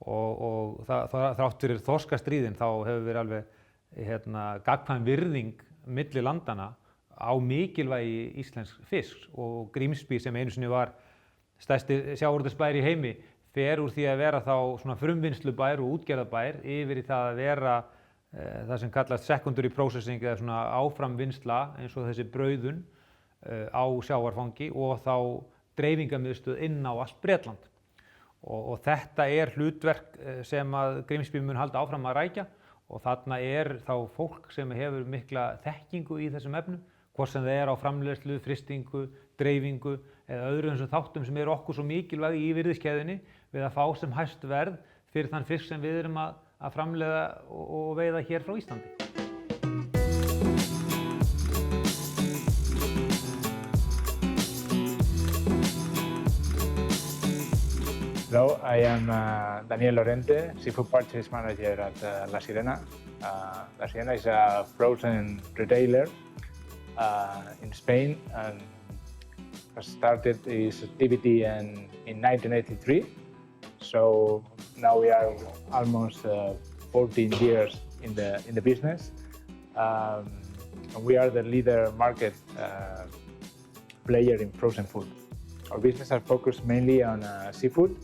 Og þrátt fyrir þorskastríðin þá hefur verið alveg gagnkvæm virðing milli landana á mikilvægi íslensks fisks, og Grimsby sem einu sinni var stærsti sjávarútvegsbær í heimi fer úr því að vera þá svona frumvinnslubær og útgerðarbær yfir í það að vera það sem kallast secondary processing, eða svona áframvinnsla eins og þessi brauðun á sjávarfangi og þá dreifingamiðstöð inn á allt Bretland. Og þetta er hlutverk sem að Grimsby mun halda áfram að rækja, og þarna er þá fólk sem hefur mikla þekkingu í þessum efnum, hvort sem það er á framleiðslu, frystingu, dreifingu eða öðrum þessum þáttum sem eru okkur svo mikilvægi í virðiskeðjunni við að fá sem hæst verð fyrir þann fisk sem við erum að framleiða og veiða hér frá Íslandi. Hello, I am Daniel Lorente, Seafood Purchase Manager at La Sirena. La Sirena is a frozen retailer in Spain and has started its activity in 1983. So now we are almost 14 years in the business. And we are the leader market player in frozen food. Our business is focused mainly on seafood,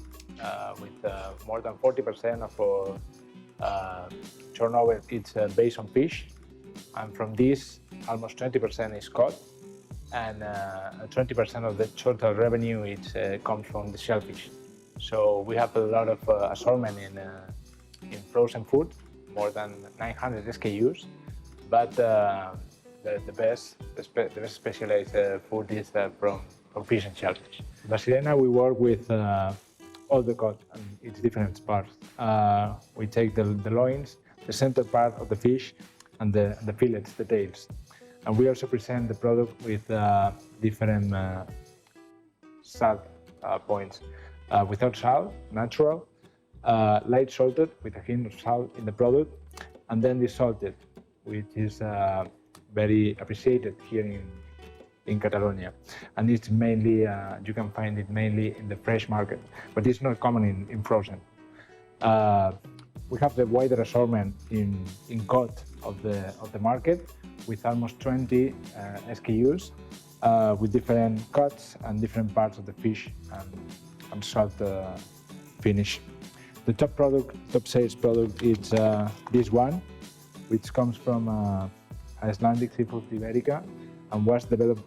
with more than 40% of our turnover is based on fish, and from this almost 20% is cod, and 20% of the total revenue comes from the shellfish. So we have a lot of assortment in frozen food, more than 900 SKUs, but the the best specialized food is from fish and shellfish. La Sirena, we work with all the cut and its different parts. We take the loins, the center part of the fish, and the fillets, the tails. And we also present the product with different salt points. Without salt, natural, light salted with a hint of salt in the product, and then desalted, which is very appreciated here in Catalonia. And it's mainly, you can find it mainly in the fresh market, but it's not common in frozen. We have the wider assortment in cut of the market, with almost 20 SKUs, with different cuts and different parts of the fish and salt finish. The top sales product is this one, which comes from Icelandic Seafood Ibérica and was developed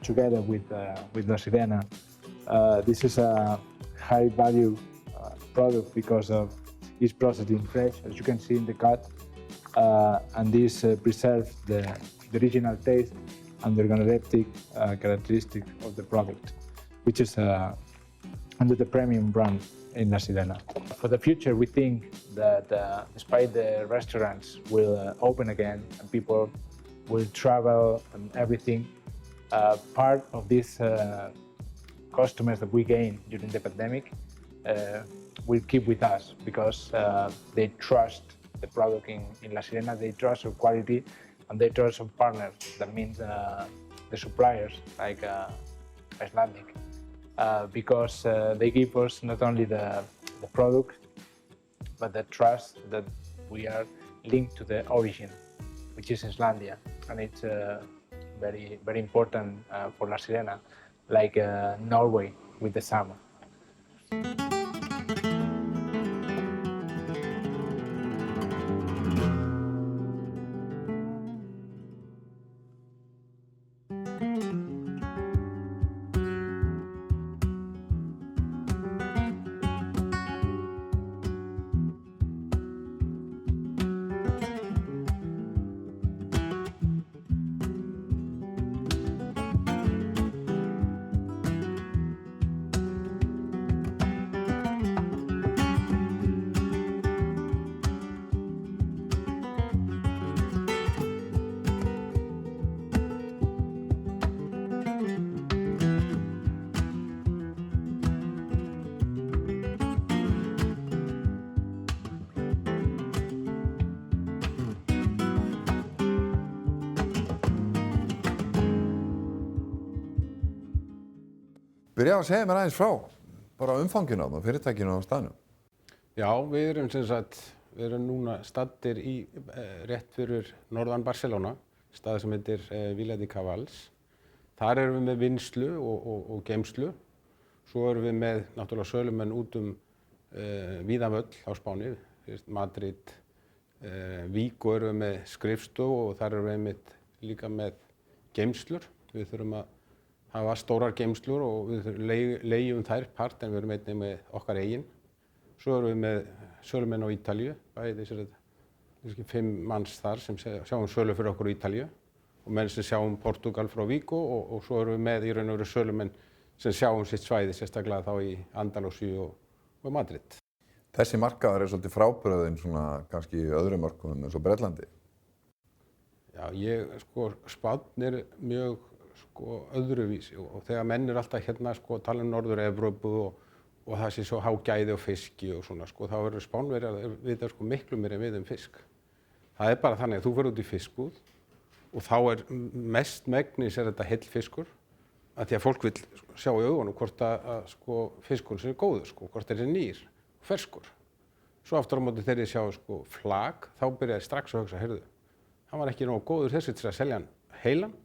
together with La Sirena. This is a high value product because of it's processed fresh, as you can see in the cut, and this preserves the original taste and the organoleptic characteristics of the product, which is under the premium brand in La Sirena. For the future, we think that despite the restaurants will open again and people will travel and everything, part of these customers that we gained during the pandemic will keep with us because they trust the product in La Sirena, they trust our quality, and they trust our partners. That means the suppliers like Icelandic, because they give us not only the product, but the trust that we are linked to the origin, which is Icelandia, and it's very, very important for La Sirena, like Norway with the salmon. Byrja að segja mér aðeins frá bara umfanginu og fyrirtækinu á staðnum. Já, við erum núna staddir í rétt fyrir norðan Barcelona, stað sem heitir Vila de Cabals. Þar erum við með vinnslu og geymslu. Svo erum við með náttúrulega sölumenn út víða völl á Spáni, Madrid, Vík, og erum við með skrifstofu og þar erum við einmitt líka með geymslur. Við þurfum að hafa stórar geymslur og við leigjum þær part, en við erum einnig með okkar eigin. Svo erum við með sölumenn á Ítalíu, bæði 5 manns þar sem sjáum sölu fyrir okkur á Ítalíu og menn sem sjáum Portugal frá Vík, og svo erum við með í raun og veru sölumenn sem sjáum sitt svæði, sérstaklega þá í Andalúsíu og Madrid. Þessi markaður svolítið frábrugðinn svona kannski öðrum mörkuðum eins og Bretlandi. Já, Spánn mjög öðruvísi, og þegar menn alltaf hérna tala Norður-Evrópu og það sé svo hágæði og fiski og svona, þá verður Spánverjar að vita miklu meira en við fisk. Það bara þannig að þú fer út í fiskbúð og þá mest megnis þetta heill fiskur, að því að fólk vill sjá í augunum hvort að fiskur sé góður, hvort er nýr og ferskur. Svo aftur á móti þegar ég sjá flak, þá byrjaði strax að hugsa, heyrðu, hann var ekki nógu góður þessi til að selja hann heilan,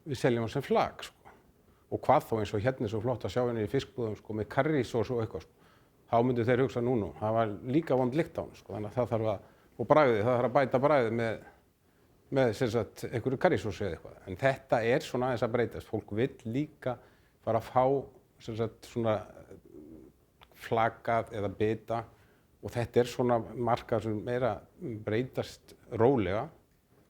við seljum hann sem flak, og hvað þá eins og hérna svo flott að sjá henni í fiskbúðum með karrísós og eitthvað, þá myndu þeir hugsa núna, það var líka vond lykt á hann, þannig að það þarf og bragðið, það þarf að bæta bragðið með einhverju karrísósi eða eitthvað. En þetta svona aðeins að breytast, fólk vill líka fara að fá svona flakað eða bita, og þetta svona markað sem meira breytast rólega,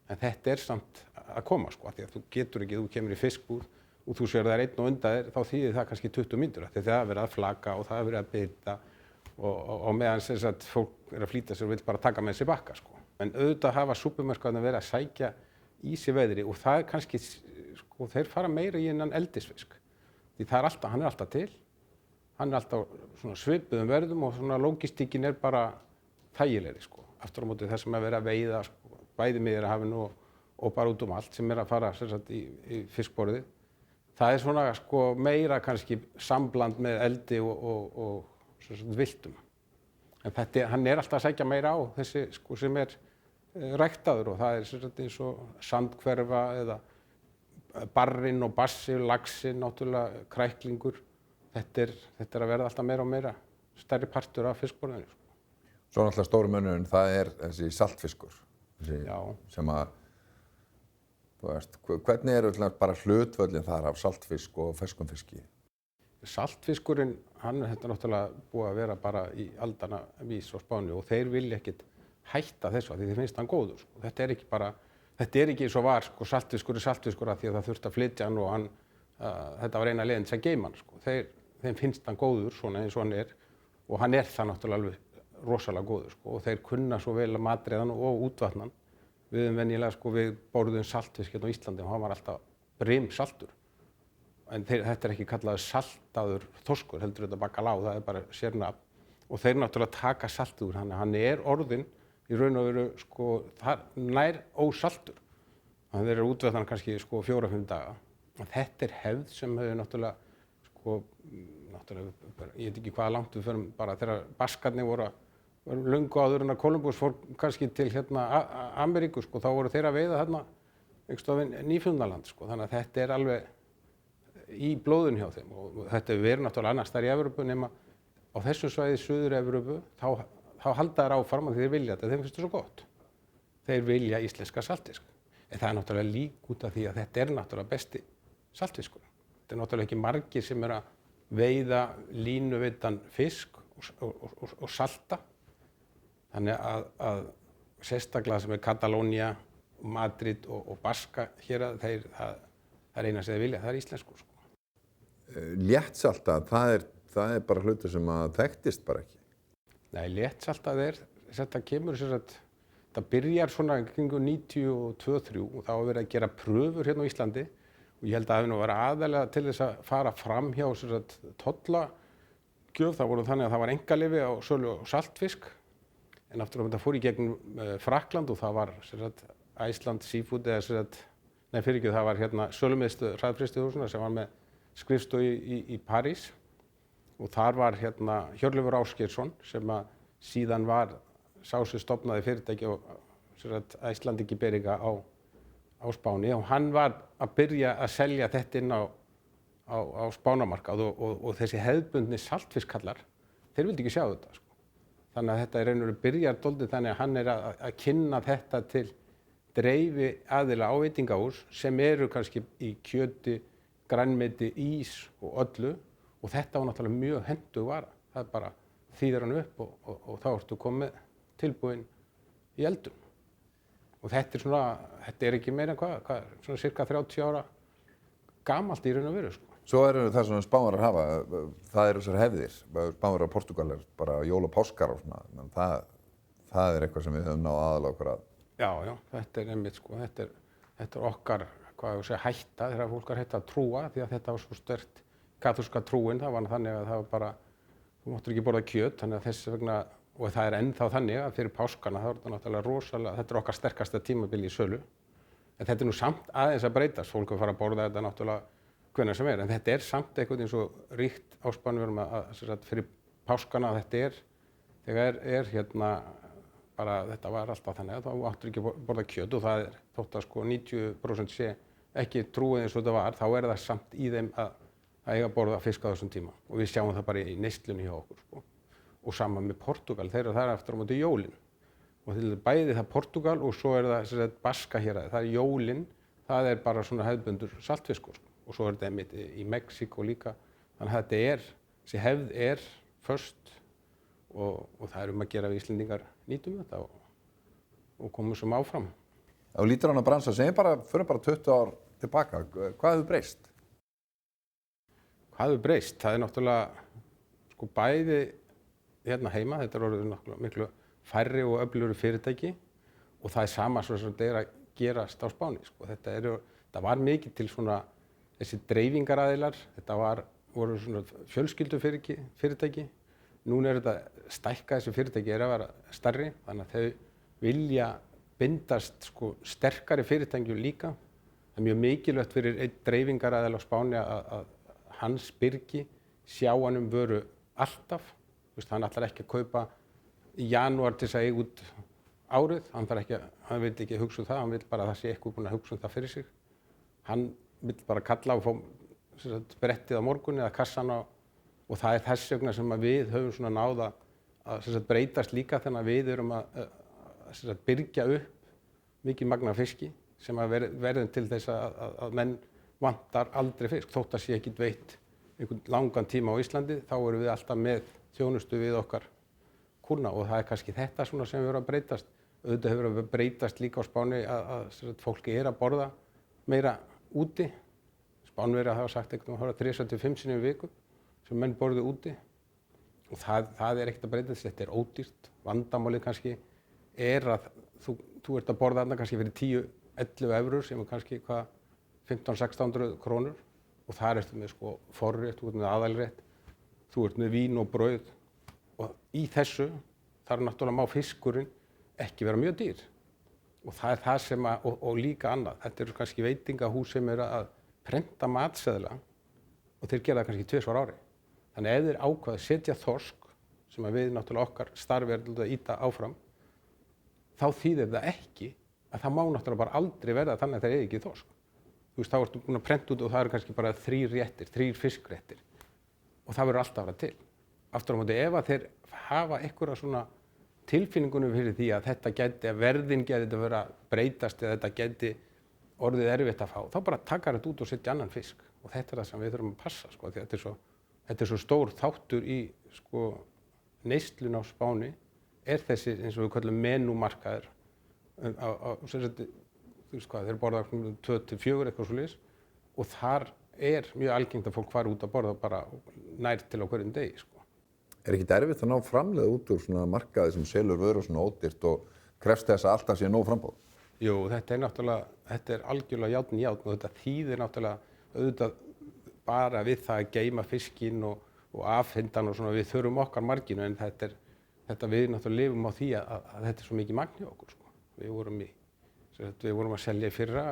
en þetta samt að koma sko, af því að þú getur ekki, þú kemur í fiskbúð og þú sér það einn og undan þér, þá þýðir það kannski 20 mínútur, af því að það er verið að flaka og það er verið að byrta og meðan sem sagt fólk að flýta sér og vill bara taka með sér bakka sko. En auðvitað hafa súpermarkaðirnir verið að sækja í sig veðri og það er kannski, sko, þeir fara meira í innan eldisfisk. Því það er alltaf, hann er alltaf til, hann er alltaf svona svipuðum verðum og svona lógistíkin er bara þægilegri sko. Aftur á móti þess að vera að veiða sko, bæði Miðjarðarhafinu og bara út allt sem er að fara sem sagt í fiskborðið. Það er svona sko meira kannski sambland með eldi og sem sagt viltum. En hann er alltaf að sækja meira á þessi sko sem er ræktaður og það er sem sagt eins og sandhverfa eða barrinn og bassi, laxinn, náttúrulega kræklingur. Þetta er að verða alltaf meira og meira stærri partur af fiskborðinu. Svo náttúrulega stóru munurinn, það er þessi saltfiskur. Sem að, þú veist, hvernig eru bara hlutvöllin þar af saltfisk og ferskum fiski? Saltfiskurinn, þetta er náttúrulega búið að vera bara í aldana vís á Spáni og þeir vilja ekkert hætta þessu því þeir finnst hann góður. Sko. Þetta er ekki eins og var, sko, saltfiskur er saltfiskur af því að það þurfti að flytja hann og þetta var eina leiðin til að geyma hann. Sko. Þeim finnst hann góður svona eins og hann er og hann er það náttúrulega alveg rosalega góður. Sko. Og þeir kunna svo vel að matreiða hann og útvatna hann. Við venjulega, sko, við borðum saltfisk hérna á Íslandi og hann var alltaf brimsaltur. En þetta er ekki kallað saltaður þorskur, heldur þetta bacalá, það er bara sérnafn. Og þeir náttúrulega taka saltið úr hann, hann er orðinn í raun og veru sko, nær ósaltur. Þeir eru útveðan kannski sko 4-5 daga. En þetta er hefð sem hefur náttúrulega, sko, ég veit ekki hvað langt við förum bara þegar Baskarnir voru löngu áður en að Kólumbus fór kannski til hérna Ameríku, sko, þá voru þeir að veiða þarna einhverstofinn Nýfundnaland, sko, þannig að þetta er alveg í blóðun hjá þeim og þetta hefur verið náttúrulega annars þar í Evrópu nema á þessum svæði Suður-Evrópu þá halda þær áfram að þeir vilja þetta, þeim finnst þetta svo gott. Þeir vilja íslenska saltfisk. En það er náttúrulega lík út af því að þetta er náttúrulega besti saltfiskur. Þetta er náttúrulega ekki margir sem er að veiða línuveiddan fisk og salta. Þannig að sérstaklega sem er Katalónia, Madrid og Baska hér að það er eina sem þeir vilja, það er íslenskur. Sko. Léttsalta, það er bara hlutur sem að þekktist bara ekki. Nei, léttsaltað þetta kemur það byrjar svona kringu 92-3 og þá var verið að gera pröfur hérna á Íslandi og ég held að það hafi nú verið aðallega til þess að fara fram hjá tollagjöf, það voru þannig að það var einkaleyfi á sölu og saltfisk en aftur á þetta fór í gegnum Frakkland og það var Iceland Seafood það var hérna sölumiðstöð hraðfrystihúsinu sem var með skrifstofu í París og þar var hérna Hjörleifur Ásgeirsson sem að síðan var sá sem stofnaði fyrirtæki á Iceland Ibérica á Spáni og hann var að byrja að selja þetta inn á Spánamarkað og þessi hefðbundni saltfiskkallar, þeir vildi ekki sjá þetta. Sko. Þannig að þetta er raun og veru byrjar dálítið þannig að hann er að kynna þetta til dreifi aðila á veitingahús sem eru kannski í kjöti, grænmeti, ís og öllu og þetta var náttúrulega mjög hentug vara. Það er bara þýðir hann upp og þá ertu komið tilbúin í eldum. Og þetta er ekki meira en hvað, svona cirka 30 ára gamalt í raun og veru. Sko. Svo eru það sem Spánverjar hafa, það eru þessar hefðir, Spánverjar og Portúgalar, bara jól og páskar og svona, en það er eitthvað sem við höfum náð aðalega okkur að. Já, þetta er einmitt sko, þetta er okkar, hvað ég segja, hætta, þegar fólk er hætta að trúa, því að þetta var svo sterkt kaþólska trúin, það var þannig að það var bara, þú máttur ekki borða kjöt, þannig að þess vegna, og það er ennþá þannig að fyrir páskana, það var þetta náttúrulega rosalega, þetta er okkar sterkasta tímabili í sölu, en þetta er nú samt aðeins að breytast, fólk er að fara að borða þetta náttúrulega hvenær sem en þetta er samt eitthvað eins og ríkt á Spánverjum að fyrir páskana, þetta þegar hérna, bara þetta var alltaf þannig að þá áttur ekki að borða kjöt og það er þótt að sko 90% sé ekki trúið eins og þetta var, þá er það samt í þeim að eiga að borða fisk á þessum tíma og við sjáum það bara í neyslunni hjá okkur sko. Og saman með Portúgal, þeir eru þar eftir á móti jólin og þeir eru bæði það Portúgal og svo er það Baska héraði, það er jólin, það er bara svona hefðbundur saltfiskur sko. Og svo er þetta einmitt í Mexíkó líka, þannig að þessi hefð er först og það er að gera við Íslendingar nýtum þetta og komum sem áfram. Ef þú lítur á hana bransa, förum bara 20 ár tilbaka, hvað hefur breyst? Hvað hefur breyst? Það náttúrulega sko bæði hérna heima, þetta orðið náttúrulega miklu færri og öflugri fyrirtæki og það sama svo sem þetta að gerast á Spáni. Sko. Þetta var mikið til svona þessi dreifingaraðilar, voru svona fjölskyldufyrirtæki. Núna þetta stækka þessi fyrirtæki að vera stærri, þannig að þau vilja bindast sko sterkari fyrirtækjum líka. Það mjög mikilvægt fyrir einn dreifingaraðil á Spáni að hans byrgi sjá hann vöru alltaf. Hann ætlar ekki að kaupa í janúar til þess að eiga út árið. Hann vil ekki hugsa það, hann vil bara að það sé eitthvað búinn að hugsa það fyrir sig. Hann vil bara kalla og fá brettið á morgun eða kassan og það þess vegna sem við höfum svona náð að breytast líka þannig að við erum að byrgja upp mikið magna fiski sem verðum til þess að menn vantar aldrei fisk. Þótt að sé ekki veitt einhvern langan tíma á Íslandi, þá erum við alltaf með þjónustu við okkar kúnna og það kannski þetta svona sem hefur að breytast. Auðvitað hefur að breytast líka á Spáni að fólki að borða meira úti. Spánverjar hafa sagt eitthvað að 3-5 sinnum í viku sem menn borðu úti og það ekkert að breytast, þetta ódýrt. Vandamálið kannski að þú ert að borða þarna kannski fyrir 10-11 eurur sem kannski 1500-1600 krónur og þar ertu með sko forrétt, þú ert með aðalrétt, þú ert með vín og brauð og í þessu þarf náttúrulega má fiskurinn ekki vera mjög dýr og það það sem og líka annað. Þetta eru kannski veitingahús sem að prenta matseðla og þeir gera það kannski 2 ári. Þannig ef þeir ákveða að setja þorsk sem við náttúrulega okkar starfi að ýta áfram, þá þýðir það ekki að það má náttúrulega bara aldrei verða þannig að þeir eigi ekki þorsk. Þú veist, þá ertu búin að prenta út og það eru kannski bara 3 réttir, 3 fiskréttir og það verður alltaf að vera til. Aftur á móti ef að þeir hafa einhverja svona tilfinningunum fyrir því að þetta gæti, að verðin gæti að vera breytast eða þetta gæti orðið erfitt að fá, þá bara taka þetta út og setja annan fisk og þetta það sem við þurfum að passa sko, því þetta svo stór þáttur í sko neyslun á Spáni þessi eins og við kallum menúmarkaður þú veist hvað, þeir borða 2-4 eitthvað svoleiðis og þar mjög algengt að fólk fari út að borða bara nær til á hverjum degi sko. Ekki erfitt að ná framleiða út úr svona markaði sem selur vörur svona ódýrt og krefst þess að alltaf sé nóg framboð? Jú, þetta algjörlega járn í járn og þetta þýðir náttúrulega auðvitað bara við það að geyma fiskinn og afhendan og svona við þurfum okkar marginu en þetta við náttúrulega lifum á því að þetta svo mikið magn hjá okkur sko. Við vorum að selja í fyrra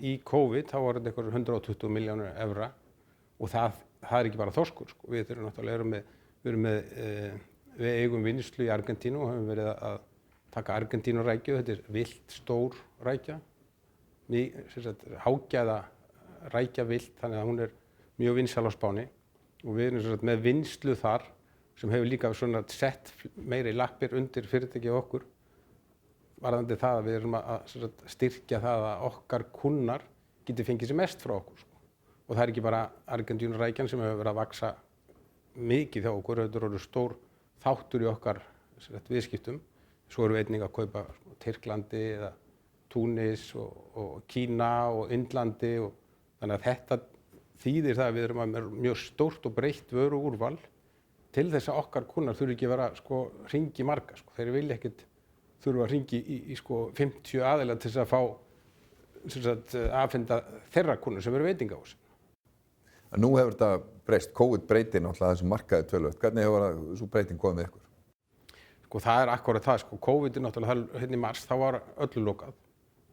í COVID, þá var þetta eitthvað 120 milljónir evra og það ekki bara þorskur sko. Við erum náttúrulega við eigum vinnslu í Argentínu og höfum verið að taka Argentínurækju, þetta villt stór rækja, hágæða rækja villt, þannig að hún mjög vinsæl á Spáni og við erum með vinnslu þar sem hefur líka svona sett meiri lappir undir fyrirtækið okkur varðandi það að við erum að styrkja það að okkar kunnar geti fengið sér mest frá okkur sko. Og það ekki bara Argentínurækjan sem hefur verið að vaxa mikið hjá okkur, þetta eru stór þáttur í okkar viðskiptum. Svo erum við einnig að kaupa Tyrklandi eða Túnis og Kína og Indlandi og þannig að þetta þýðir það að við erum að mjög stórt og breytt vöruúrval til þess að okkar kunnar þurfi ekki vera sko hringi marga sko. Þeir vilja ekkert þurfa að hringi í sko 50 aðila til þess að fá afhenda þeirra kunnar sem eru veitingahús. Nú hefur þetta breyst, COVID breytir náttúrulega þessum markaði töluvert. Hvernig hefur þessu breyting komið með ykkur? Sko það akkúrat það, sko COVID náttúrulega hérna í mars, þá var öllu lokað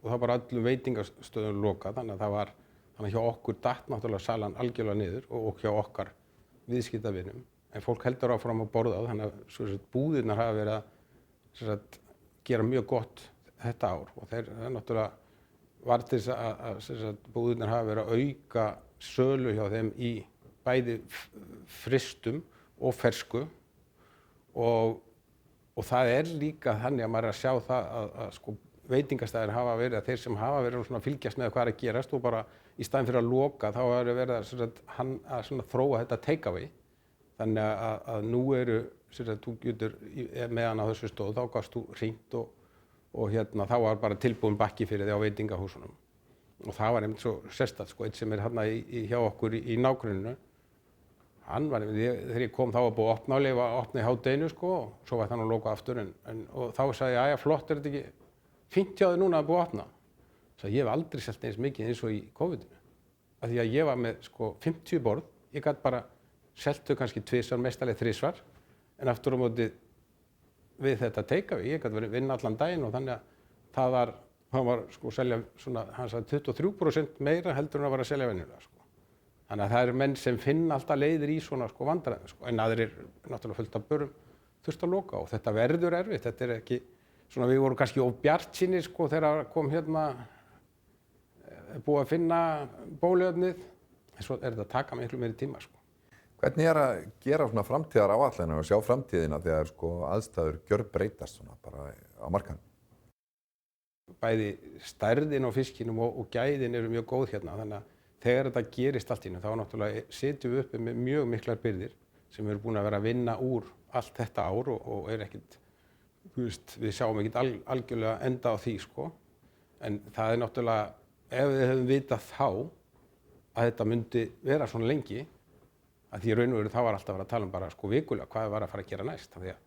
og þá var öllu veitingastöðum lokað, þannig að hjá okkur datt náttúrulega salan algjörlega niður og hjá okkar viðskiptavinum. En fólk heldur áfram að borða á, þannig að búðirnar hafa verið að gera mjög gott þetta ár og þeir náttúrulega var til þess að búðirnar hafa verið að auka sölu hjá þeim í bæði fristum og fersku og það líka þannig að maður að sjá það að sko veitingastæðir hafa verið að þeir sem hafa verið svona að fylgjast með hvað að gerast og bara í staðinn fyrir að loka þá hafa verið að svona þróa þetta take-away. Þannig að nú þú getur meðan á þessu stóð þá gafst þú hringt og þá var bara tilbúin bakki fyrir því á veitingahúsunum. Og það var einmitt svo sérstakt, sko, einn sem þarna hjá okkur í nágrenninu. Hann var einmitt, þegar ég kom þá var búið að opna og leyfa að opna í hádeginu, sko, og svo var það nú lokað aftur og þá sagði ég, flott, er þetta ekki fínt hjá þig núna að búið að opna? Svo ég hef aldrei selt eins mikið eins og í COVID-inu. Af því að ég var með, sko, 50 borð, ég gat bara selt þau kannski 2 svar, mestalegt 3 svar, en aftur á móti við þetta take-away, ég gat verið vinna allan daginn og þannig að hann var sko selja svona, hann sagði 23% meira heldur en að vera að selja venjulega, sko. Þannig að það eru menn sem finna alltaf leiðir í svona sko vandræðum, sko, en aðrir náttúrulega fullt af börum þurft að loka og þetta verður erfitt, þetta er ekki, svona við vorum kannski of bjartsýnir, sko, þegar kom búið að finna bóluefnið, en svo er þetta að taka miklu meiri tíma, sko. Hvernig er að gera svona framtíðar áætlanir og sjá framtíðina þegar sko aðstæður gjörbreytast svona bara á markaðnum? Bæði stærðin á fiskinum og gæðin eru mjög góð hérna, þannig að þegar þetta gerist allt í einu, þá náttúrulega sitjum við uppi með mjög miklar birgðir sem við erum búin að vera að vinna úr allt þetta ár og er ekkert, við sjáum ekkert algjörlega enda á því, sko. En það er náttúrulega, ef við hefum vitað þá að þetta myndi vera svona lengi, að því raun og veru þá var alltaf að vera að tala um bara sko vikulega hvað var að fara að gera næst. Því að,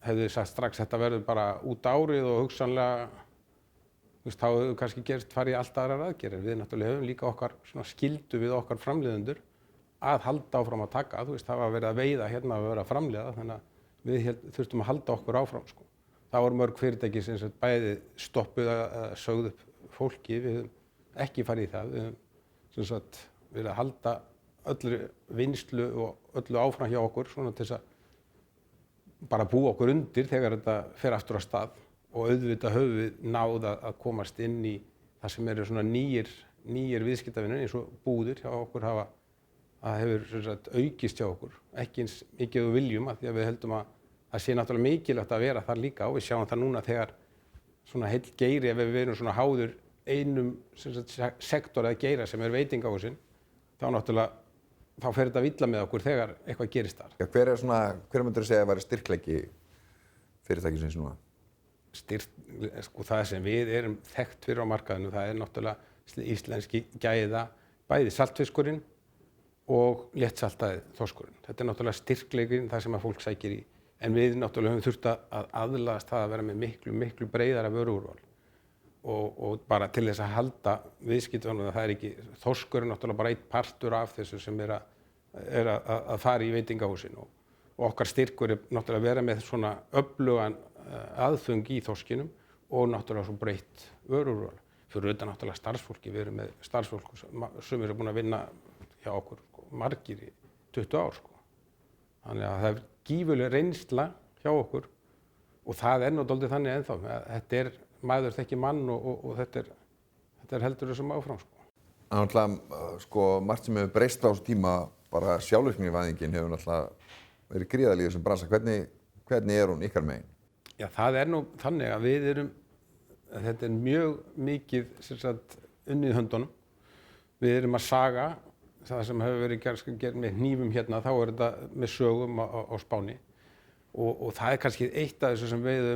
hefðu þið sagt strax þetta verður bara út árið og hugsanlega, þá hefðu kannski farið í allt aðrar aðgerðir. Við náttúrulega höfum líka okkar svona skyldu við okkar framleiðendur að halda áfram að taka. Það var verið að veiða hérna að vera að framleiða, þannig að við þurftum að halda okkur áfram, sko. Það voru mörg fyrirtæki sem bæði stoppuð að sögðu upp fólki, við höfum ekki farið í það. Við höfum verið að halda öllu vinnslu og öllu áfram hjá okkur svona til þess að bara búa okkur undir þegar þetta fer aftur á stað og auðvitað höfum við náð að komast inn í það sem eru svona nýir viðskiptavinir eins og búðir hjá okkur hefur aukist hjá okkur, ekki eins mikið við viljum af því að við heldum að það sé náttúrulega mikilvægt að vera þar líka og við sjáum það núna þegar svona heill geiri ef við erum svona háður einum sektor eða geira sem er veitingahúsin, þá náttúrulega þá fer þetta illa með okkur þegar eitthvað gerist þar. Ja, hver myndur þú segja að væri styrkleiki fyrirtækisins núna? Sko það sem við erum þekkt fyrir á markaðinu, það er náttúrulega íslenski gæða, bæði saltfiskurinn og léttsaltaði þorskurinn. Þetta er náttúrulega styrkleikin það sem að fólk sækir í, en við náttúrulega höfum þurft að aðlagast það að vera með miklu breiðara vöruúrval. Og bara til þess að halda viðskiptunum, það er ekki, þorskurinn náttúrulega bara einn partur af þessu sem er að fara í veitingahúsin og okkar styrkur er náttúrulega að vera með svona öflugan aðföng í þorskinum og náttúrulega svo breytt vöruúrval. Fyrir utan náttúrulega starfsfólki, við erum með starfsfólk sem eru búin að vinna hjá okkur margir í 20 ár, sko. Þannig að það er gífurleg reynsla hjá okkur og það er náttúrulega þannig ennþá, þetta er maður þekki mann og þetta er heldur þessum áfram, sko. Náttúrulega, sko, margt sem hefur breyst á þessu tíma, bara sjálfvirknivæðingin hefur náttúrulega verið gríðarleg í þessum bransa. Hvernig er hún ykkar megin? Já, það er nú þannig að þetta er mjög mikið unnið höndunum. Við erum að saga, það sem hefur verið gert með hnífum hérna, þá er þetta með sögum á Spáni. Og það er kannski eitt af þessu sem við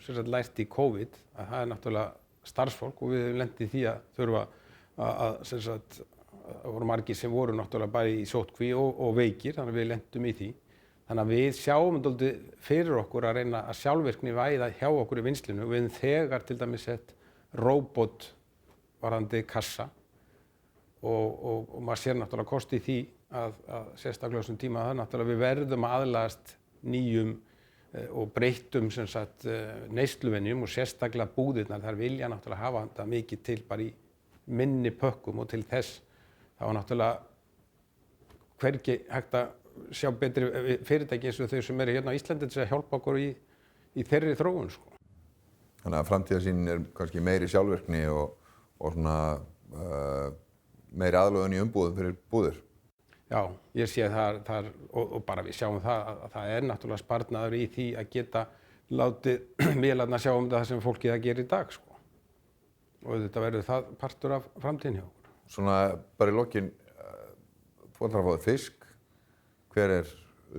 höfum lært í COVID, að það er náttúrulega starfsfólk og við höfum lent í því að þurfa að voru margir sem voru náttúrulega bæði í sóttkví og veikir, þannig að við lentum í því. Þannig að við sjáum dálítið fyrir okkur að reyna að sjálfvirkni væða hjá okkur í vinnslinu. Við höfum þegar til dæmis sett róbot varðandi kassa og maður sér náttúrulega kosti í því að sérstaklega á þessum tíma það náttúrulega við verðum að aðlagast nýjum og breyttum neysluvenjum og sérstaklega búðirnar, þær vilja náttúrulega hafa þetta mikið til bara í minni pökkum og til þess þá var náttúrulega hvergi hægt að sjá betri fyrirtæki eins og þau sem eru hérna á Íslandi til að hjálpa okkur í þeirri þróun, sko. Þannig að framtíðarsýnin er kannski meiri sjálfvirkni og svona meiri aðlögun í umbúðum fyrir búðir. Já, ég sé það og bara við sjáum það að það er náttúrulega sparnaður í því að geta látið vélarnar sjá það sem fólkið að gera í dag, sko. Og þetta verður það partur af framtíðinni hjá okkur. Svona bara í lokin, þú ætlar að fá þig fisk. Hver er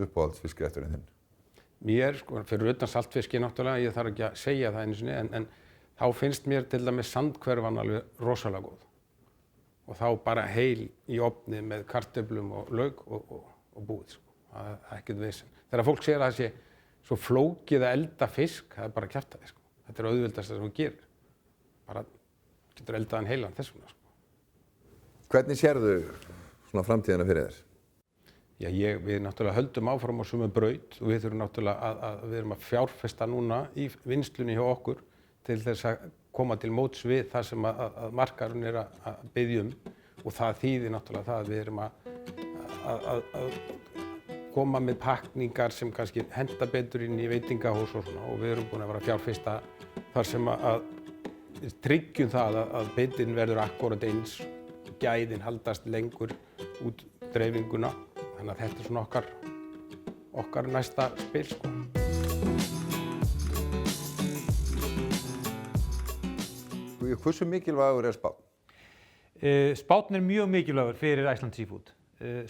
uppáhalds fiskrétturinn þinn? mér, sko, fyrir utan saltfiski náttúrulega, ég þarf ekki að segja það einu sinni, en þá finnst mér til dæmis sandhverfan alveg rosalega góð. Og þá bara heil í ofni með kartöflum og lauk og búið, sko. Það er ekkert vesen. Þegar fólk segir að það sé svo flókið að elda fisk, það er bara kjaftæði, sko. Þetta er auðveldast það sem þú gerir. Bara getur eldaðan heilan þess vegna, sko. Hvernig sérðu svona framtíðina fyrir þér? Já, við náttúrulega höldum áfram á sömu braut og við þurfum náttúrulega við erum að fjárfesta núna í vinnslunni hjá okkur til þess að koma til móts við það sem að markaðurinn er að biðja og það þýðir náttúrulega það að við erum að koma með pakningar sem kannski henta betur inn í veitingahús og svona og við erum búin að vera að fjárfesta þar sem að við tryggjum það að beitin verður akkúrat eins, gæðin haldast lengur út dreifinguna, þannig að þetta er svona okkar næsta spil, sko. Hversu mikilvægur er Spánn? Spánn er mjög mikilvægur fyrir Iceland Seafood.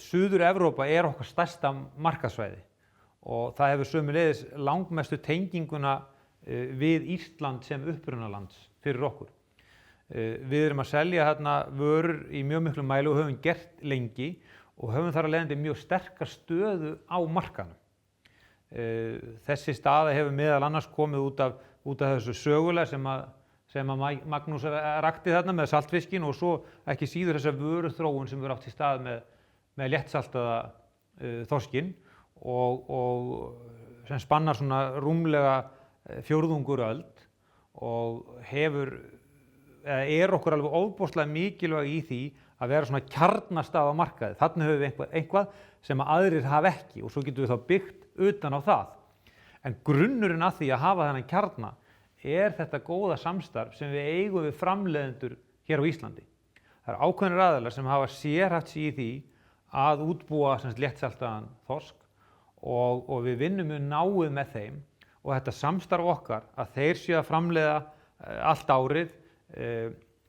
Suður-Evrópa er okkar stærsta markaðssvæði og það hefur sömuleiðis langmestu tenginguna við Ísland sem upprunalands fyrir okkur. Við erum að selja þarna vörur í mjög miklu mæli og höfum gert lengi og höfum þar að leiðandi mjög sterka stöðu á markaðnum. Þessi staða hefur meðal annars komið út af þessu sögulega sem Magnús rakti þarna með saltfiskin og svo ekki síður þessa vöruþróun sem við átt í stað með léttsaltaða þorskinn og sem spannar svona rúmlega fjórðungur öld og er okkur alveg ofboðslega mikilvæg í því að vera svona kjarnastað á markaði. Þarna höfum við eitthvað sem aðrir hafa ekki og svo getum við þá byggt utan á það. En grunnurinn að því að hafa þennan kjarna er þetta góða samstarf sem við eigum við framleiðendur hér á Íslandi. Það eru ákveðnir aðilar sem hafa sérhæft sig í því að útbúa léttsaltaðan þorsk og við vinnum mjög náið með þeim og þetta samstarf okkar að þeir séu að framleiða allt árið,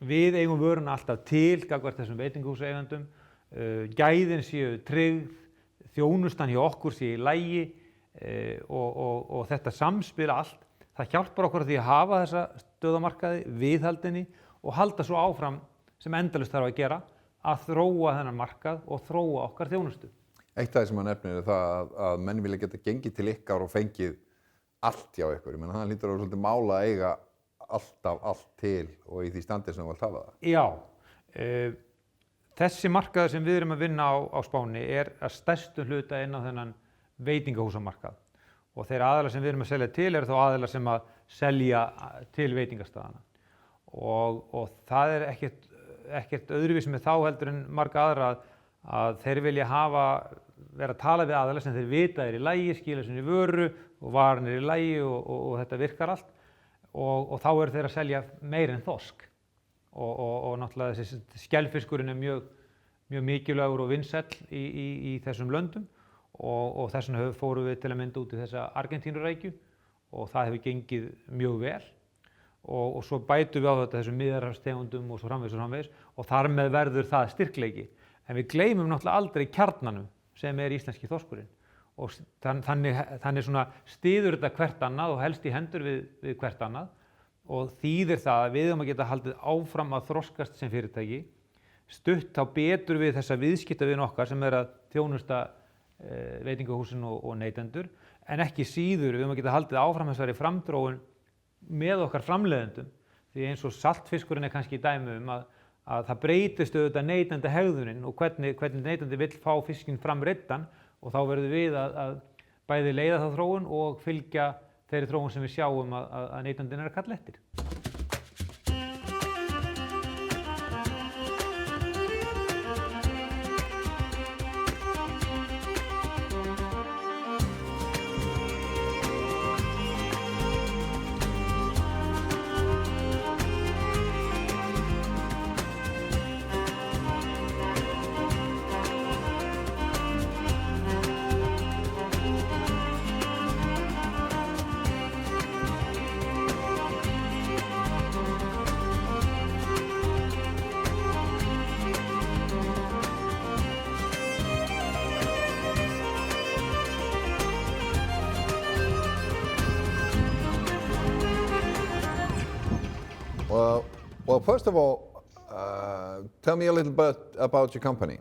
við eigum vöruna alltaf til gagnvart þessum veitingahúsaeigendum, gæðin séu tryggð, þjónustan hjá okkur séu í lagi og þetta samspil allt, það hjálpar okkur að því að hafa þessa stöðumarkaði, viðhaldinni og halda svo áfram sem endalaust þarf að gera að þróa þennan markað og þróa okkar þjónustu. Eitt af því sem hann nefnir er það að menn vilja geta gengið til ykkar og fengið allt hjá ykkur. Ég meina, það hlýtur að vera svolítið mála að eiga alltaf allt til og í því standi sem þú vilt hafa það. Já, þessi markaður sem við erum að vinna á Spáni er að stærstu hluta inn á þennan veitingahúsamarkað. Og þeir aðilar sem við erum að selja til eru þá aðilar sem að selja til veitingastaðana. Og það er ekkert öðruvísi með þá heldur en marga aðra að þeir vilja vera að tala við aðilar sem þeir vita er í lagi, skila sinni vöru og varan er í lagi og þetta virkar allt. Og þá eru þeir að selja meira en þorsk. Og náttúrulega þessi skelfiskurinn er mjög mikilvægur og vinsæll í þessum löndum. Og þess vegna fórum við til að mynda út í þessa Argentínurækju og það hefur gengið mjög vel og svo bætum við á þetta þessum miðjarðarhafstegundum og svo framvegis og þar með verður það styrkleiki. En við gleymum náttúrulega aldrei kjarnanum sem er íslenski þorskurinn og þannig svona styður þetta hvert annað og helst í hendur við hvert annað og þýðir það að við höfum að geta haldið áfram að þroskast sem fyrirtæki, stutt þá betur við þessa viðskiptavin okkar sem er að þjónusta veitingahúsin og neytendur, en ekki síður við höfum að geta haldið áfram þessari framþróun með okkar framleiðendum, því eins og saltfiskurinn er kannski dæmi að það breytist auðvitað neytendahegðunin og hvernig neytendi vill fá fiskinn fram reiddan og þá verðum við að bæði leiða þá þróun og fylgja þeirri þróun sem við sjáum að neytendin er að kalla eftir. Well, first of all, tell me a little bit about your company.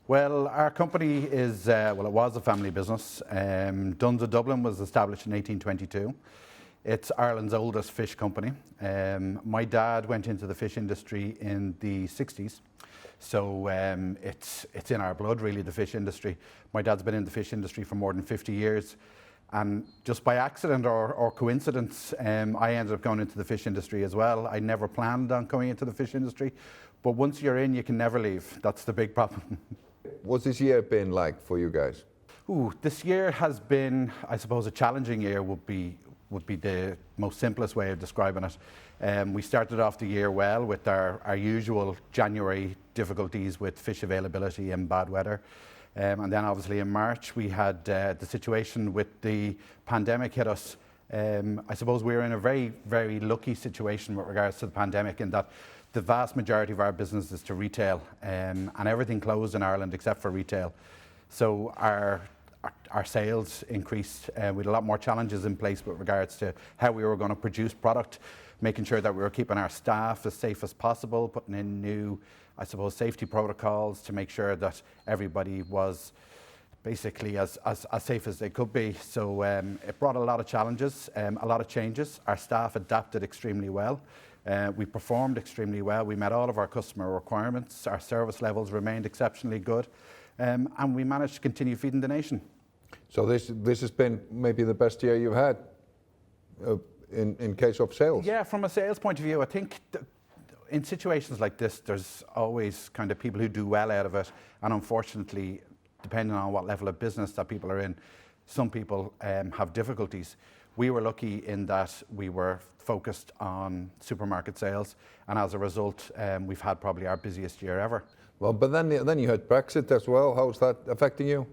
Well, our company is, well, it was a family business. Dunn's of Dublin was established in 1822. It's Ireland's oldest fish company. My dad went into the fish industry in the 60s. So it's in our blood, really, the fish industry. My dad's been in the fish industry for more than 50 years. And just by accident or coincidence, I ended up going into the fish industry as well. I never planned on going into the fish industry. But once you're in, you can never leave. That's the big problem. What's this year been like for you guys? Ooh, this year has been, I suppose, a challenging year would be the most simplest way of describing it. We started off the year well with our usual January difficulties with fish availability and bad weather. And then obviously in March we had the situation with the pandemic hit us. I suppose we were in a very, very lucky situation with regards to the pandemic in that the vast majority of our business is to retail, and everything closed in Ireland except for retail. So our sales increased. We had a lot more challenges in place with regards to how we were going to produce product, making sure that we were keeping our staff as safe as possible, putting in new, I suppose, safety protocols to make sure that everybody was basically as safe as they could be. So it brought a lot of challenges, a lot of changes. Our staff adapted extremely well. We performed extremely well. We met all of our customer requirements. Our service levels remained exceptionally good. And we managed to continue feeding the nation. So this has been maybe the best year you've had in case of sales? Yeah, from a sales point of view, I think in situations like this, there's always kind of people who do well out of it. And unfortunately, depending on what level of business that people are in, some people have difficulties. We were lucky in that we were focused on supermarket sales, and as a result, we've had probably our busiest year ever. Well, but then you had Brexit as well. How's that affecting you?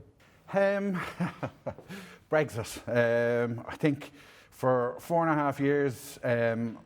Brexit. I think for 4.5 years,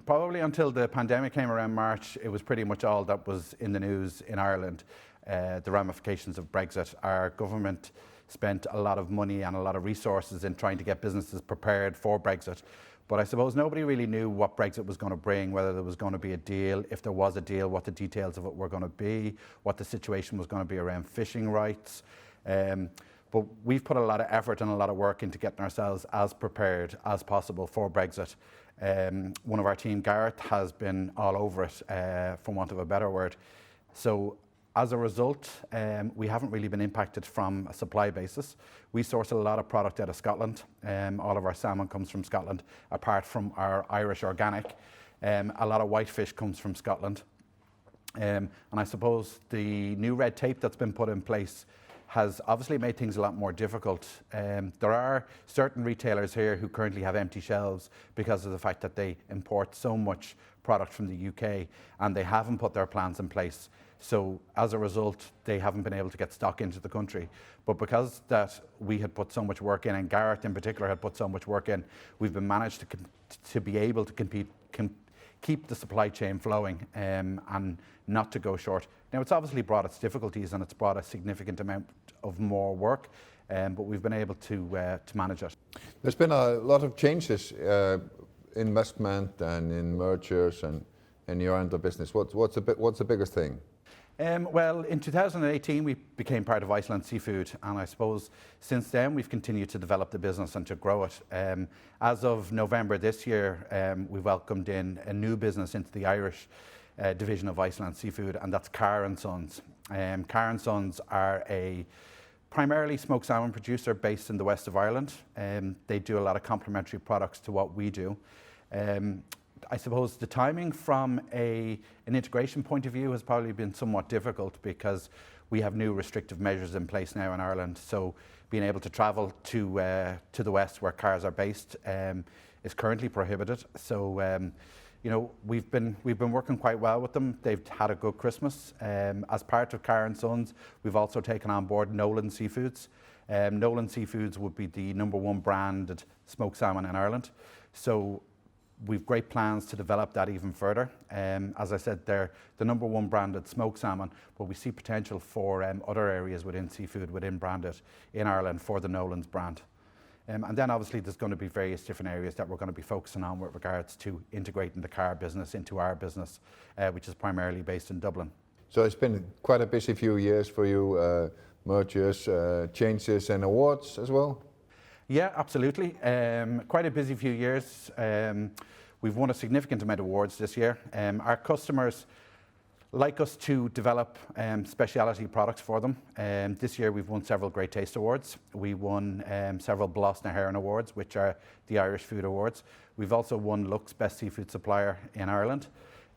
probably until the pandemic came around March, it was pretty much all that was in the news in Ireland, the ramifications of Brexit. Our government spent a lot of money and a lot of resources in trying to get businesses prepared for Brexit. But I suppose nobody really knew what Brexit was going to bring, whether there was going to be a deal, if there was a deal, what the details of it were going to be, what the situation was going to be around fishing rights. But we've put a lot of effort and a lot of work into getting ourselves as prepared as possible for Brexit. One of our team, Gareth, has been all over it, for want of a better word. So as a result, we haven't really been impacted from a supply basis. We source a lot of product out of Scotland. All of our salmon comes from Scotland, apart from our Irish organic. A lot of whitefish comes from Scotland. And I suppose the new red tape that's been put in place has obviously made things a lot more difficult. There are certain retailers here who currently have empty shelves because of the fact that they import so much product from the UK and they haven't put their plans in place. So as a result, they haven't been able to get stock into the country. But because that we had put so much work in, and Gareth in particular had put so much work in, we've been managed to be able to keep the supply chain flowing and not to go short. Now, it's obviously brought its difficulties and it's brought a significant amount of more work, but we've been able to manage it. There's been a lot of changes, investment and in mergers and in your end of business. What's the biggest thing? Well, in 2018, we became part of Iceland Seafood, and I suppose since then we've continued to develop the business and to grow it. As of November this year, we welcomed in a new business into the Irish division of Iceland Seafood, and that's Carr & Sons. Carr & Sons are a primarily smoked salmon producer based in the west of Ireland. They do a lot of complementary products to what we do. I suppose the timing from an integration point of view has probably been somewhat difficult because we have new restrictive measures in place now in Ireland. So being able to travel to the west where cars are based is currently prohibited. So you know, we've been working quite well with them. They've had a good Christmas. As part of Carr & Sons, we've also taken on board Nolan Seafoods. Nolan Seafoods would be the #1 branded smoked salmon in Ireland. So we've great plans to develop that even further. As I said, they're the #1 branded smoked salmon, but we see potential for other areas within seafood, within branded in Ireland for the Nolan's brand. And then obviously there's going to be various different areas that we're going to be focusing on with regards to integrating the car business into our business, which is primarily based in Dublin. So it's been quite a busy few years for you, mergers, changes and awards as well? Yeah, absolutely. Quite a busy few years. We've won a significant amount of awards this year. Our customers like us to develop speciality products for them. This year we've won several Great Taste Awards. We won several Blas na HÉireann Awards, which are the Irish Food Awards. We've also won Lux Best Seafood Supplier in Ireland.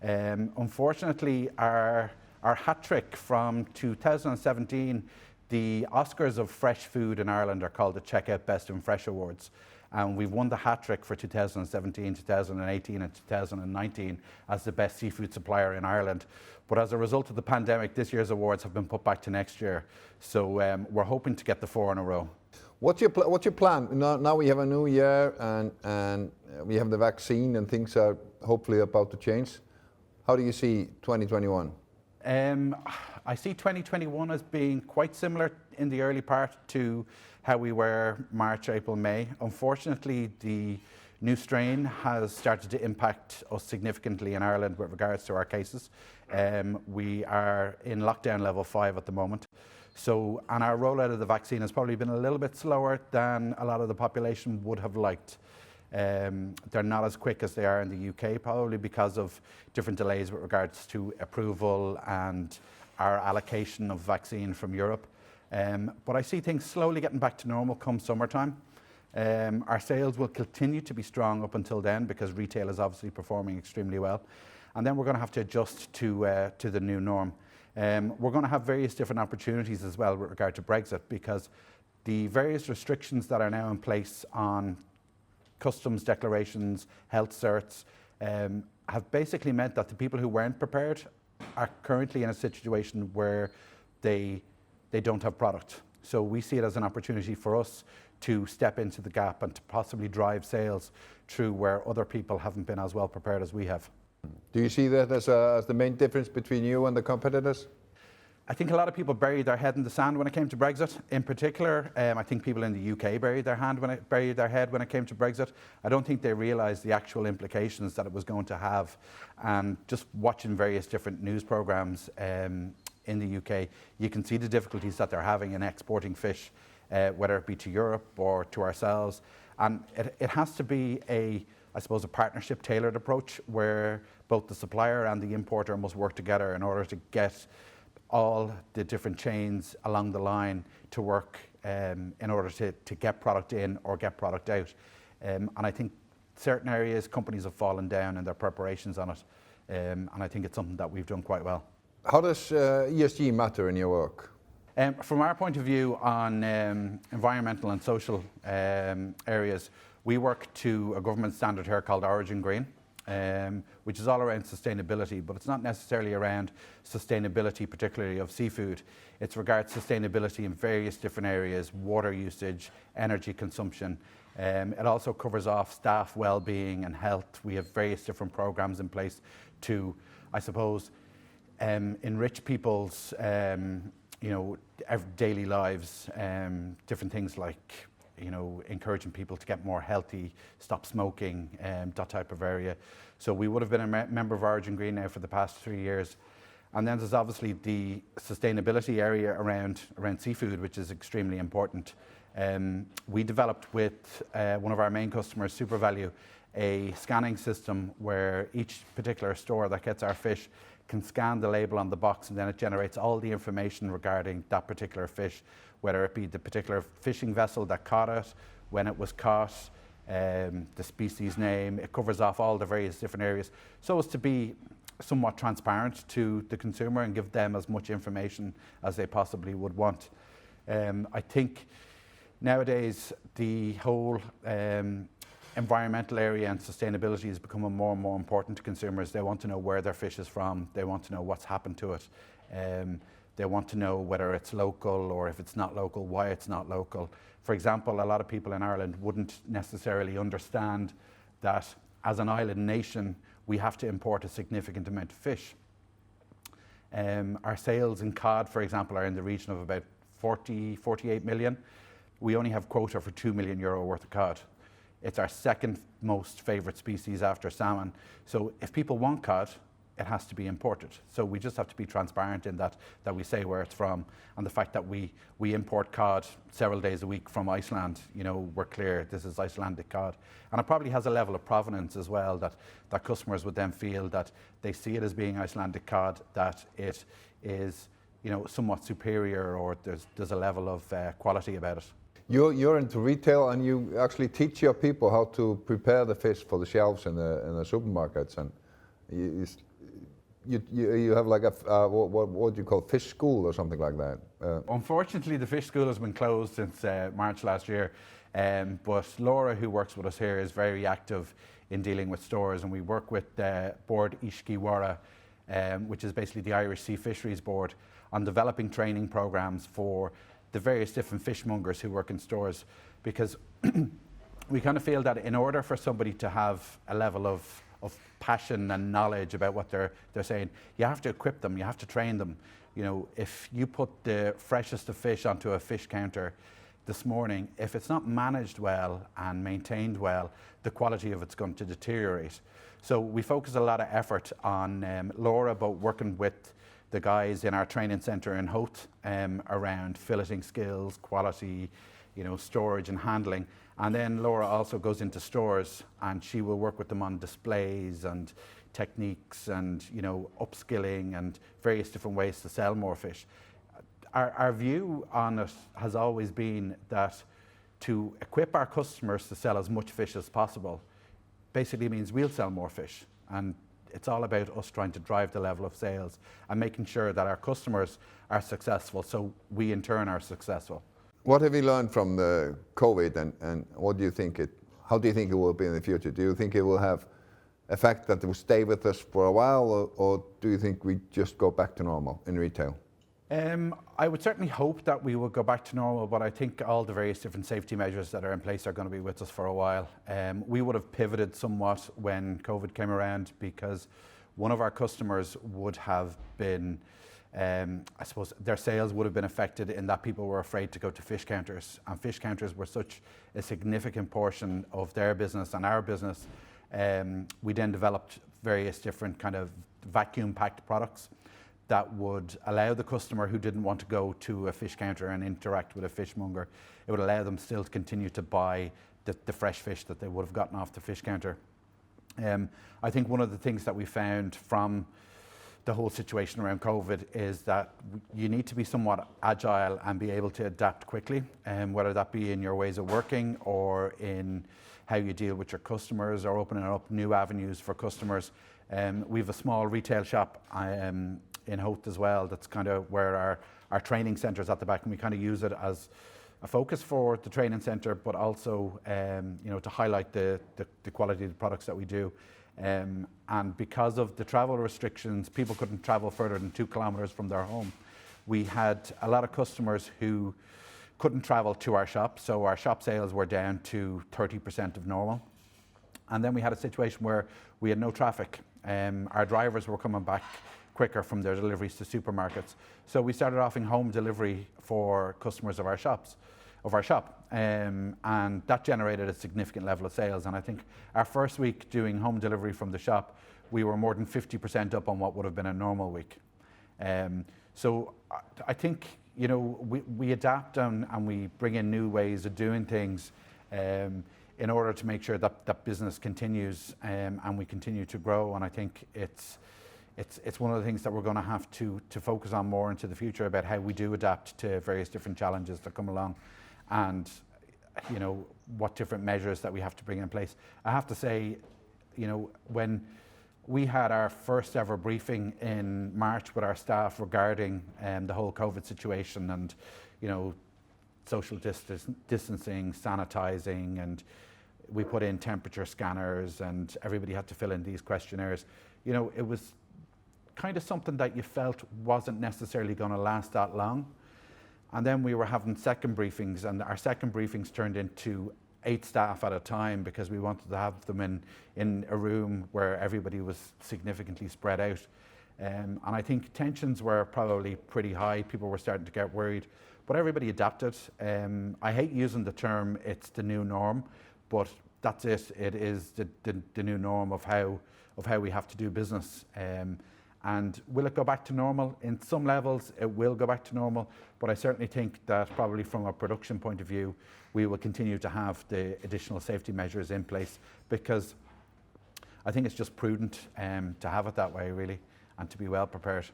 Unfortunately, our hat trick from 2017, the Oscars of fresh food in Ireland are called the Checkout Best in Fresh Awards. And we've won the hat trick for 2017, 2018 and 2019 as the best seafood supplier in Ireland. But as a result of the pandemic, this year's awards have been put back to next year. So we're hoping to get the 4 in a row. What's your plan? Now we have a new year and we have the vaccine and things are hopefully about to change. How do you see 2021? I see 2021 as being quite similar in the early part to how we were March, April, May. Unfortunately, the new strain has started to impact us significantly in Ireland with regards to our cases. We are in lockdown level 5 at the moment. So, and our rollout of the vaccine has probably been a little bit slower than a lot of the population would have liked. They're not as quick as they are in the UK, probably because of different delays with regards to approval and our allocation of vaccine from Europe. But I see things slowly getting back to normal come summertime. Our sales will continue to be strong up until then because retail is obviously performing extremely well. And then we're going to have to adjust to the new norm. We're going to have various different opportunities as well with regard to Brexit because the various restrictions that are now in place on customs declarations, health certs, have basically meant that the people who weren't prepared are currently in a situation where they don't have product. So we see it as an opportunity for us to step into the gap and to possibly drive sales through where other people haven't been as well prepared as we have. Do you see that as the main difference between you and the competitors? I think a lot of people buried their head in the sand when it came to Brexit. In particular, I think people in the UK buried their head when it came to Brexit. I don't think they realised the actual implications that it was going to have. And just watching various different news programmes in the UK, you can see the difficulties that they're having in exporting fish, whether it be to Europe or to ourselves. And it has to be a partnership tailored approach where both the supplier and the importer must work together in order to get all the different chains along the line to work in order to get product in or get product out. And I think certain areas, companies have fallen down in their preparations on it. And I think it's something that we've done quite well. How does ESG matter in your work? From our point of view on environmental and social areas, we work to a government standard here called Origin Green. Which is all around sustainability, but it's not necessarily around sustainability, particularly of seafood. It's regards sustainability in various different areas, water usage, energy consumption. It also covers off staff well-being and health. We have various different programs in place to, I suppose, enrich people's daily lives, different things like encouraging people to get more healthy, stop smoking, that type of area. So we would have been a member of Origin Green now for the past 3 years. And then there's obviously the sustainability area around seafood, which is extremely important. We developed with one of our main customers, SuperValue, a scanning system where each particular store that gets our fish can scan the label on the box, and then it generates all the information regarding that particular fish, whether it be the particular fishing vessel that caught it, when it was caught, the species name. It covers off all the various different areas so as to be somewhat transparent to the consumer and give them as much information as they possibly would want. I think nowadays the whole environmental area and sustainability is becoming more and more important to consumers. They want to know where their fish is from. They want to know what's happened to it. They want to know whether it's local or if it's not local, why it's not local. For example, a lot of people in Ireland wouldn't necessarily understand that as an island nation, we have to import a significant amount of fish. Our sales in cod, for example, are in the region of about 48 million. we only have quota for €2 million worth of cod. It's our second most favourite species after salmon. So if people want cod, it has to be imported. So we just have to be transparent in that we say where it's from, and the fact that we import cod several days a week from Iceland, you know, we're clear this is Icelandic cod. And it probably has a level of provenance as well that customers would then feel that they see it as being Icelandic cod, that it is, you know, somewhat superior, or there's a level of quality about it. You're into retail, and you actually teach your people how to prepare the fish for the shelves in the supermarkets, and you have like a what do you call, fish school or something like that? Unfortunately, the fish school has been closed since March last year, but Laura, who works with us here, is very active in dealing with stores, and we work with Board Ishkiwara, which is basically the Irish Sea Fisheries Board, on developing training programs for the various different fishmongers who work in stores, because we kind of feel that in order for somebody to have a level of passion and knowledge about what they're saying, you have to equip them, you have to train them. You know, if you put the freshest of fish onto a fish counter this morning, if it's not managed well and maintained well, the quality of it's going to deteriorate. So we focus a lot of effort on Laura, but working with the guys in our training centre in Howth around filleting skills, quality, you know, storage and handling. And then Laura also goes into stores, and she will work with them on displays and techniques and, you know, upskilling and various different ways to sell more fish. Our view on it has always been that to equip our customers to sell as much fish as possible basically means we'll sell more fish. And it's all about us trying to drive the level of sales and making sure that our customers are successful, so we in turn are successful. What have you learned from the COVID, and what do you think how do you think it will be in the future? Do you think it will have effect that it will stay with us for a while, or do you think we just go back to normal in retail? I would certainly hope that we will go back to normal, but I think all the various different safety measures that are in place are going to be with us for a while. We would have pivoted somewhat when COVID came around, because one of our customers would have been, I suppose, their sales would have been affected in that people were afraid to go to fish counters, and fish counters were such a significant portion of their business and our business. We then developed various different kind of vacuum packed products that would allow the customer who didn't want to go to a fish counter and interact with a fishmonger, it would allow them still to continue to buy the fresh fish that they would have gotten off the fish counter. I think one of the things that we found from the whole situation around COVID is that you need to be somewhat agile and be able to adapt quickly, whether that be in your ways of working or in how you deal with your customers or opening up new avenues for customers. We have a small retail shop in Howth as well. That's kind of where our training centre is at the back, and we kind of use it as a focus for the training centre, but also you know, to highlight the quality of the products that we do. And because of the travel restrictions, people couldn't travel further than 2 kilometres from their home. We had a lot of customers who couldn't travel to our shop, so our shop sales were down to 30% of normal. And then we had a situation where we had no traffic. Our drivers were coming back quicker from their deliveries to supermarkets. So we started offering home delivery for customers of our shop. And that generated a significant level of sales. And I think our first week doing home delivery from the shop, we were more than 50% up on what would have been a normal week. So I think, you know, we adapt and we bring in new ways of doing things in order to make sure that that business continues and we continue to grow. And I think it's one of the things that we're going to have to focus on more into the future, about how we do adapt to various different challenges that come along, and, you know, what different measures that we have to bring in place. I have to say, you know, when we had our first ever briefing in March with our staff regarding the whole COVID situation and, you know, social distancing, sanitizing, and we put in temperature scanners and everybody had to fill in these questionnaires. You know, it was kind of something that you felt wasn't necessarily going to last that long. And then we were having second briefings, and our second briefings turned into 8 staff at a time, because we wanted to have them in a room where everybody was significantly spread out. And I think tensions were probably pretty high. People were starting to get worried, but everybody adapted. I hate using the term "it's the new norm," but that's it. It is the new norm of how we have to do business. And will it go back to normal? In some levels, it will go back to normal, but I certainly think that probably from a production point of view, we will continue to have the additional safety measures in place, because I think it's just prudent to have it that way, really, and to be well prepared.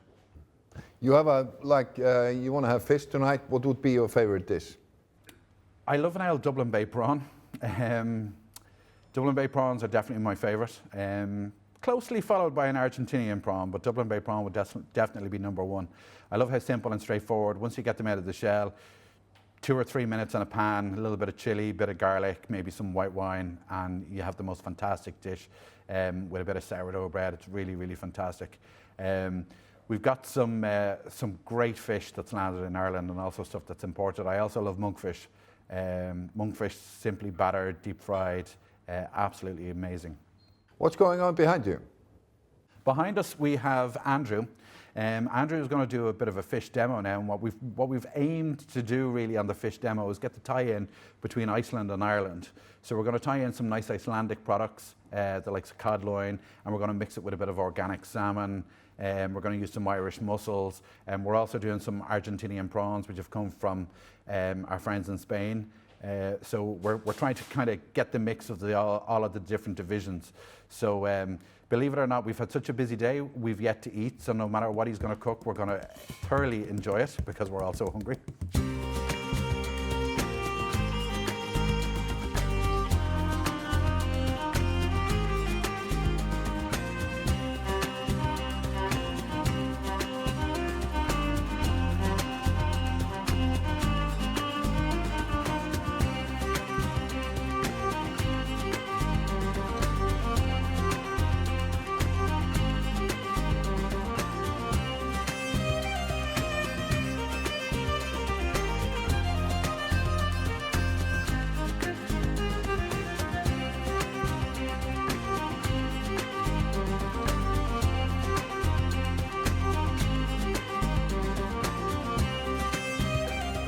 You have you want to have fish tonight. What would be your favorite dish? I love an old Dublin Bay prawn. Dublin Bay prawns are definitely my favorite. Closely followed by an Argentinian prawn, but Dublin Bay prawn would definitely be number one. I love how simple and straightforward. Once you get them out of the shell, 2 or 3 minutes in a pan, a little bit of chili, a bit of garlic, maybe some white wine, and you have the most fantastic dish with a bit of sourdough bread. It's really, really fantastic. We've got some great fish that's landed in Ireland, and also stuff that's imported. I also love monkfish. Monkfish simply battered, deep fried, absolutely amazing. What's going on behind you? Behind us we have Andrew. Andrew is going to do a bit of a fish demo now, and what we've aimed to do really on the fish demo is get the tie-in between Iceland and Ireland. So we're going to tie in some nice Icelandic products, the likes of cod loin, and we're going to mix it with a bit of organic salmon. We're going to use some Irish mussels, and we're also doing some Argentinian prawns, which have come from our friends in Spain. So we're trying to kind of get the mix of all of the different divisions. So believe it or not, we've had such a busy day, we've yet to eat. So no matter what he's going to cook, we're going to thoroughly enjoy it, because we're all so hungry.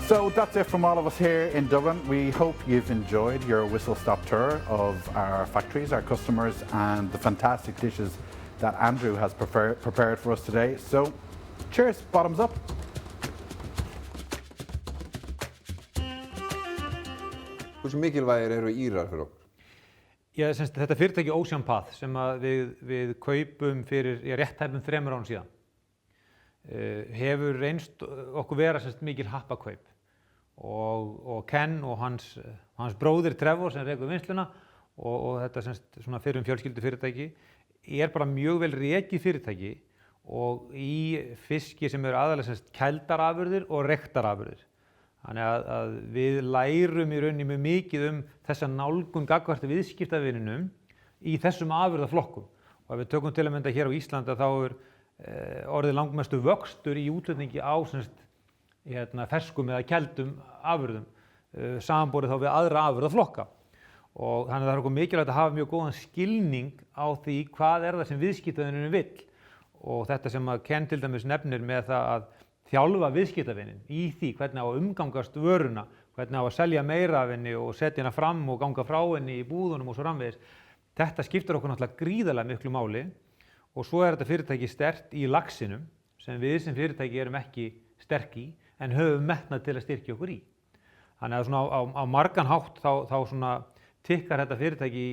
So that's it from all of us here in Dublin. We hope you've enjoyed your whistle-stop tour of our factories, our customers, and the fantastic dishes that Andrew has prepared for us today. So cheers, bottoms up. Hversu mikilvægir eru Írar fyrir okkur? Já, þetta fyrirtæki Oceanpath sem við kaupum fyrir rétt tæpum 3 árum síðan hefur reynst okkur vera mikil happakaup, og Ken og hans bróðir Trevor sem rekur vinnsluna og þetta svona fyrrum fjölskyldufyrirtæki bara mjög vel rekið fyrirtæki, og í fiski sem eru aðalega kældarafurðir og reyktarafurðir. Þannig að við lærum í rauninni mjög mikið þessa nálgun gagnvart viðskiptavininum í þessum afurðaflokkum. Og ef við tökum til að mynda hér á Íslandi, þá orðið langmestu vöxtur í útflutningi á ferskum eða kældum afurðum, samanborið þá við aðra afurðaflokka. Og þannig að það er okkur mikilvægt að hafa mjög góðan skilning á því hvað það sem viðskiptavinurinn vill. Og þetta sem að Ken til dæmis nefnir með það að þjálfa viðskiptavinin í því hvernig á að umgangast vöruna, hvernig á að selja meira af henni og setja hana fram og ganga frá henni í búðunum og svo framvegis. Þetta skiptir okkur náttúrulega gríðarlega miklu máli, og svo þetta fyrirtæki sterkt í laxinum sem við sem fyrirtæki erum ekki sterk í en höfum metnað til að styrkja okkur í. Þannig að svona á margan hátt þá svona tikkar þetta fyrirtæki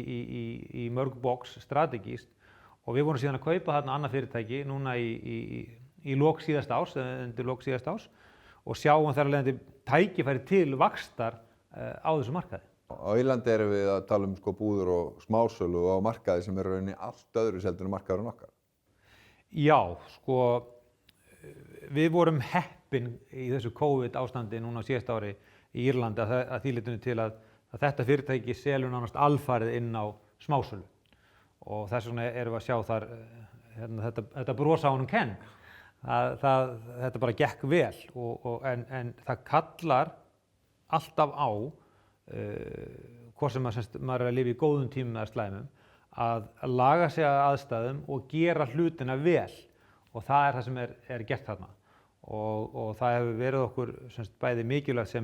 í mörg box strategískt, og við vorum síðan að kaupa þarna annað fyrirtæki núna í lok síðasta árs, undir lok síðasta árs, og sjáum þar af leiðandi tækifæri til vaxtar á þessu markaði. Á Írlandi erum við að tala búður og smásölu á markaði sem eru rauninni allt öðru seldur en markaður en okkar. Já, við vorum heppin í þessu COVID ástandi núna síðasta ári í Írlandi að því leytinu til að þetta fyrirtæki selur nánast alfarið inn á smásölu, og þess vegna erum við að sjá þar þetta brosa á honum Ken. Þetta bara gekk vel, en það kallar alltaf á, hvort sem maður að lifa í góðum tímum eða slæmum, að laga sig að aðstæðum og gera hlutina vel. og það það sem gert þarna og það hefur verið okkur bæði mikilvægt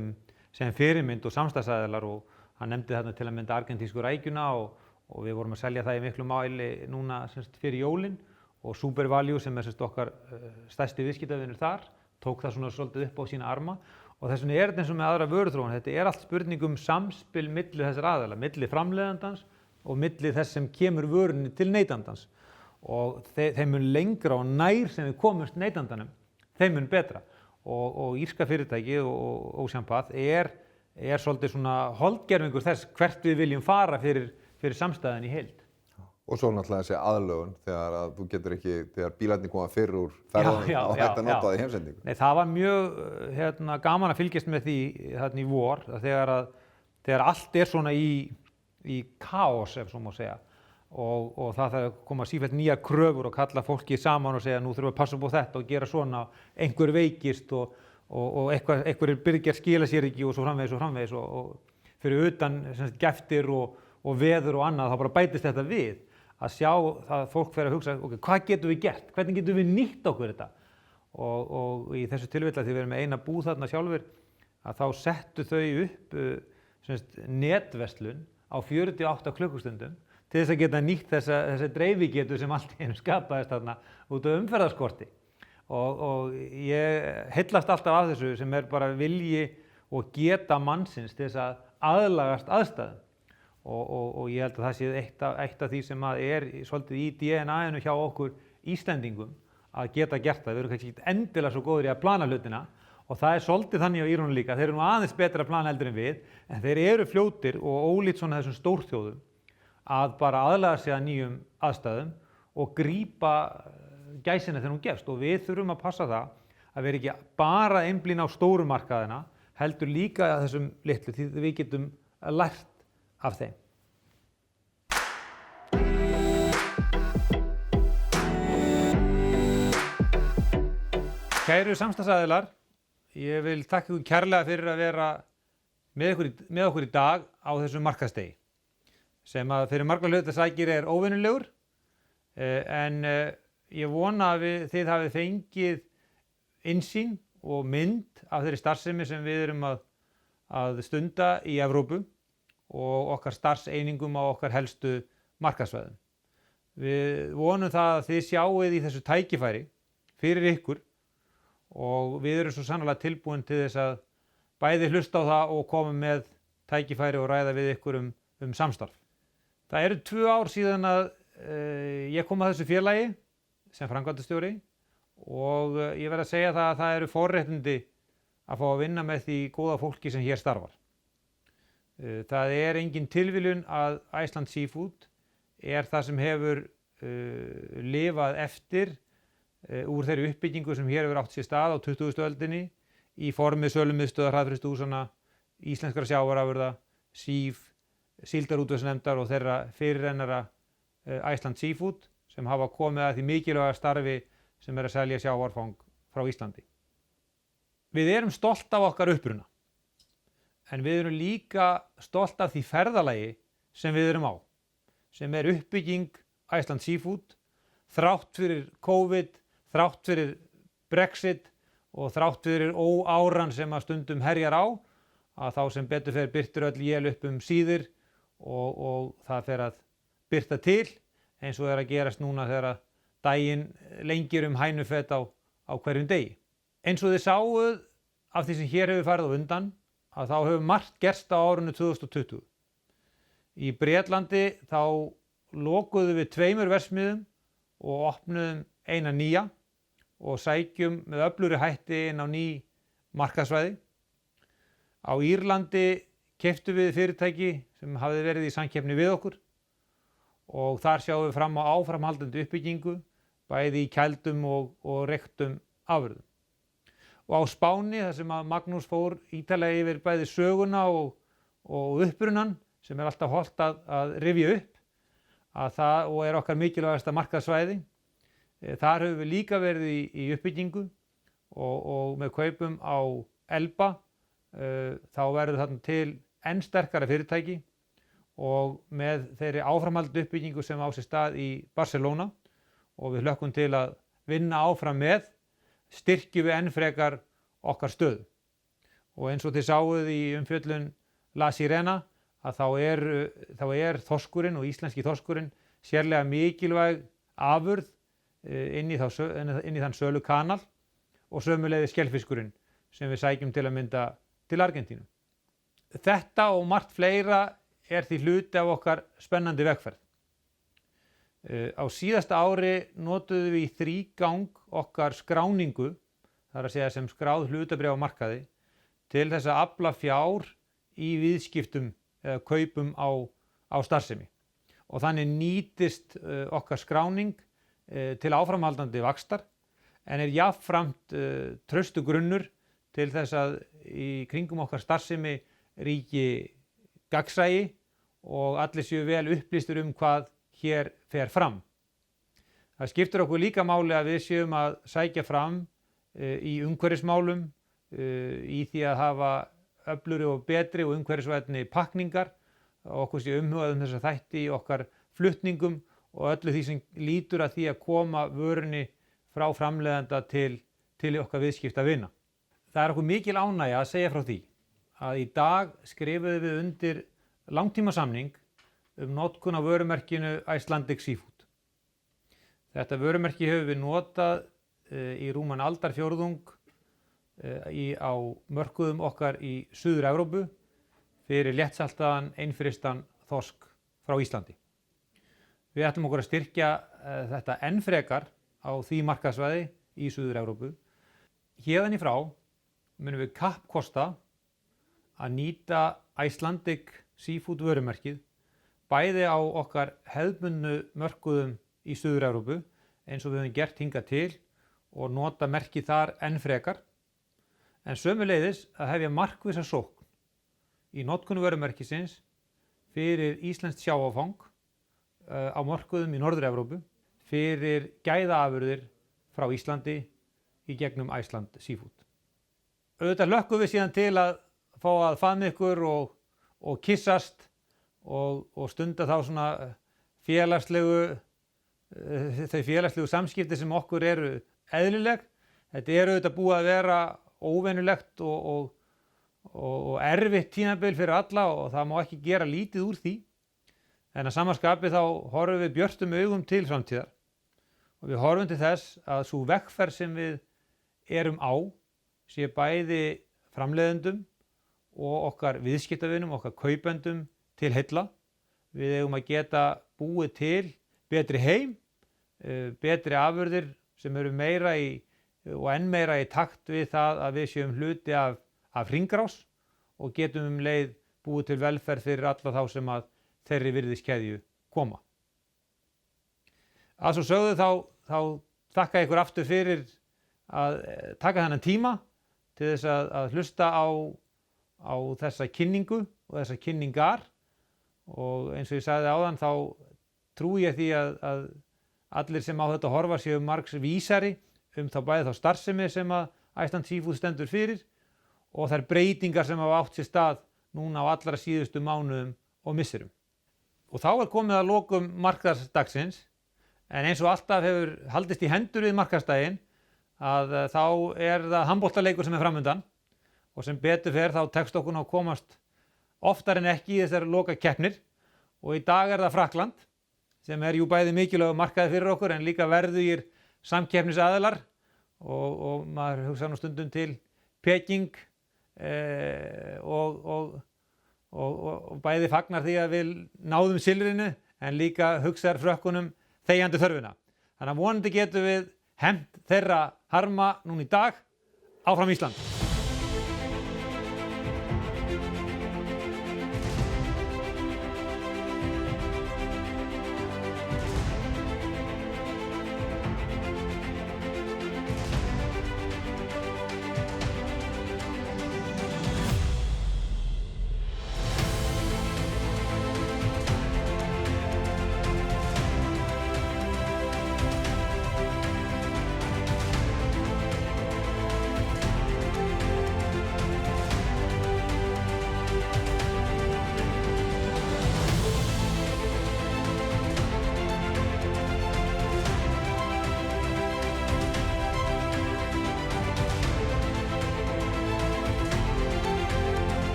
sem fyrirmynd og samstarfsaðilar og hann nefndi þarna til að mynda argentísku rækjuna og við vorum að selja það í miklu mæli núna fyrir jólin og Super Value sem okkar stærsti viðskiptavinur þar tók það svona svolítið upp á sína arma og þess vegna þetta eins og með aðra vöruþróun, þetta allt spurning samspil milli þessar aðila, milli framleiðandans og milli þess sem kemur vörunni til neytandans og þeim mun lengra og nær sem við komumst neytandanum, þeim mun betra og írska fyrirtæki og Oceanpath svolítið svona holdgervingur þess hvert við viljum fara fyrir samstæðan í heild. Og svo náttúrulega þessi aðlögun þegar að þú getur ekki, þegar bílarnir koma fyrr úr ferðunum á hægt að nota það í heimsendingu. Nei, það var mjög gaman að fylgjast með því þarna í vor þegar allt svona í kaos ef svo má segja og það þarf að koma sífellt nýjar kröfur og kalla fólki saman og segja nú þurfum við að passa upp á þetta og gera svona einhver veikist og einhverjir byrgjar skila sér ekki og svo framvegis og fyrir utan gæftir og veður og annað þá bara bætist þetta við að sjá það fólk fer að hugsa okay, hvað getum við gert, hvernig getum við nýtt okkur þetta og í þessu tilfelli því við erum með eina búð þarna sjálfur að þá settu þau upp netverslun á 48 klukkustundum til þess að geta nýtt þessa dreifigetu sem allt í einu skapaðist þarna út af umferðarskorti og ég heillast alltaf af þessu sem bara vilji og geta mannsins til þess að aðlagast aðstæðum og ég held að það sé eitt af því sem svolítið í DNA-inu hjá okkur Íslendingum að geta gert það. Við erum kannski ekki endilega svo góðir í að plana hlutina og það svolítið þannig á Írunum líka. Þeir eru nú aðeins betra að plana heldur en við en þeir eru fljótir og ólíkt svona þessum stórþjóðum að bara aðlaga sig að nýjum aðstæðum og grípa gæsina þegar hún gefst og við þurfum að passa það að vera ekki bara einblín á stóru markaðina heldur líka að þessum litlu því við getum lært af þeim. Kæru samstarfsaðilar, ég vil þakka ykkur kærlega fyrir að vera með okkur í dag á þessum markaðsdegi sem að fyrir margra hluta sækir óvenjulegur en ég vona að þið hafið fengið innsýn og mynd af þeirri starfsemi sem við erum að stunda í Evrópu og okkar starfseiningum á okkar helstu markaðssvæðum. Við vonum það að þið sjáið í þessu tækifæri fyrir ykkur og við erum svo sannarlega tilbúin til þess að bæði hlusta á það og koma með tækifæri og ræða við ykkur samstarf. Það eru 2 ár síðan að ég kom að þessu félagi sem framkvæmdastjóri og ég verð að segja það að það eru forréttindi að fá að vinna með því góða fólki sem hér starfar. Það engin tilviljun að Iceland Seafood það sem hefur lifað eftir úr þeirri uppbyggingu sem hér hefur átt sér stað á 20. öldinni í formi sölumiðstöðvar, hraðfrystihúsanna, íslenskra sjávarafurða, síldarútvegsnefndar og þeirra fyrirrennara Iceland Seafood sem hafa komið að því mikilvæga starfi sem að selja sjávarfang frá Íslandi. Við erum stolt af okkar uppruna. En við erum líka stolt af því ferðalagi sem við erum á, sem uppbygging Iceland Seafood, þrátt fyrir COVID, þrátt fyrir Brexit og þrátt fyrir óáran sem að stundum herjar á, að þá sem betur fer birtir öll él upp síðir og það fer að birta til eins og að gerast núna þegar daginn lengir hænufett á hverjum degi. Eins og þið sáuð af því sem hér hefur farið á undan, að þá hefur margt gerst á árinu 2020. Í Bretlandi þá lokuðum við 2 verksmiðjum og opnuðum eina nýja og sækjum með öflugri hætti inn á ný markaðssvæði. Á Írlandi keyptum við fyrirtæki sem hafði verið í samkeppni við okkur og þar sjáum við fram á áframhaldandi uppbyggingu bæði í kældum og reyktum afurðum. Og á Spáni þar sem að Magnús fór ítarlega yfir bæði söguna og upprunan sem alltaf hollt að rifja upp og okkar mikilvægasta markaðssvæði. Þar höfum við líka verið í uppbyggingu og með kaupum á Elba þá verður þarna til enn sterkara fyrirtæki og með þeirri áframhaldandi uppbyggingu sem á sér stað í Barcelona og við hlökkum til að vinna áfram með, styrkjum við enn frekar okkar stöðu. Og eins og þið sáuð í umfjöllun La Sirena að þá er þorskurinn og íslenski þorskurinn sérlega mikilvæg afurð inn í þann sölukanal og sömuleiðis skelfiskurinn sem við sækjum til að mynda til Argentínu. Þetta og margt fleira er því hluti af okkar spennandi vegferð. Á síðasta ári notuðum við í þrígang okkar skráningu, það er að segja sem skráð hlutabréf á markaði, til þess að afla fjár í viðskiptum eða kaupum á starfsemi. Og þannig nýtist okkar skráning til áframhaldandi vaxtar en er jafnframt traustu grunnur til þess að í kringum okkar starfsemi ríki gagnsæi og allir séu vel upplýstir hvað hér fer fram. Það skiptir okkur líka máli að við séum að sækja fram í umhverfismálum, í því að hafa öflugri og betri og umhverfisvænni pakningar, okkur sé umhugað þessa þætti í okkar flutningum og öllu því sem lítur að því að koma vörunni frá framleiðanda til okkar viðskiptavina. Það er okkur mikil ánægja að segja frá því að í dag skrifuðum við undir langtímasamning notkun á vörumerkinu Iceland Seafood. Þetta vörumerki hefur við notað í rúman aldarfjórðung á mörkuðum okkar í Suður-Evrópu fyrir léttsaltaðan einfrystan þorsk frá Íslandi. Við ætlum okkur að styrkja þetta enn frekar á því markaðssvæði í Suður-Evrópu. Héðan í frá munum við kappkosta að nýta Icelandic Seafood vörumerkið bæði á okkar hefðbundnu mörkuðum í Suður-Evrópu eins og við höfum gert hingað til og nota merkið þar enn frekar, en sömuleiðis að hefja markvissa sókn í notkun vörumerkisins fyrir íslenskt sjávarfang á mörkuðum í Norður-Evrópu fyrir gæðaafurðir frá Íslandi í gegnum Iceland Seafood. Auðvitað lökkum við síðan til að fá að faðma ykkur og kyssast og stunda þá svona þau félagslegu samskipti sem okkur eru eðlileg. Þetta er auðvitað búið að vera óvenjulegt og erfitt tímabil fyrir alla og það má ekki gera lítið úr því. En að sama skapi þá horfum við björtum augum til framtíðar og við horfum til þess að sú vegferð sem við erum á sé bæði framleiðendum og okkar viðskiptavinum, okkar kaupendum til heilla. Við eigum að geta búið til betri heim, betri afurðir sem eru meira og enn meira í takt við það að við séum hluti af hringrás og getum leið búið til velferð fyrir alla þá sem að þeirri virðiskeðju koma. Að svo sögðu þá þakka ykkur aftur fyrir að taka þennan tíma til þess að hlusta á þessa kynningu og þessa kynningar og eins og ég sagði áðan þá trúi ég því að allir sem á þetta horfa séu margs vísari þá bæði þá starfsemi sem að Iceland Seafood stendur fyrir og þær breytingar sem hafa átt sér stað núna á allra síðustu mánuðum og misserum. Og þá er komið að lokum markaðsdagsins en eins og alltaf hefur haldist í hendur við markaðsdaginn að þá er það handboltaleikur sem er framundan og sem betur fer þá tekst okkur að komast oftar en ekki í þessar lokakeppnir og í dag er það Frakkland sem er jú bæði mikilvægur markaði fyrir okkur en líka verðugir samkeppnisaðilar og maður hugsa nú stundum til Peking og bæði fagnar því að við náðum silfrinu en líka hugsaðar frökkunum þegjandi þörfina. Þannig að vonandi getum við hefnt þeirra harma núna í dag áfram Ísland.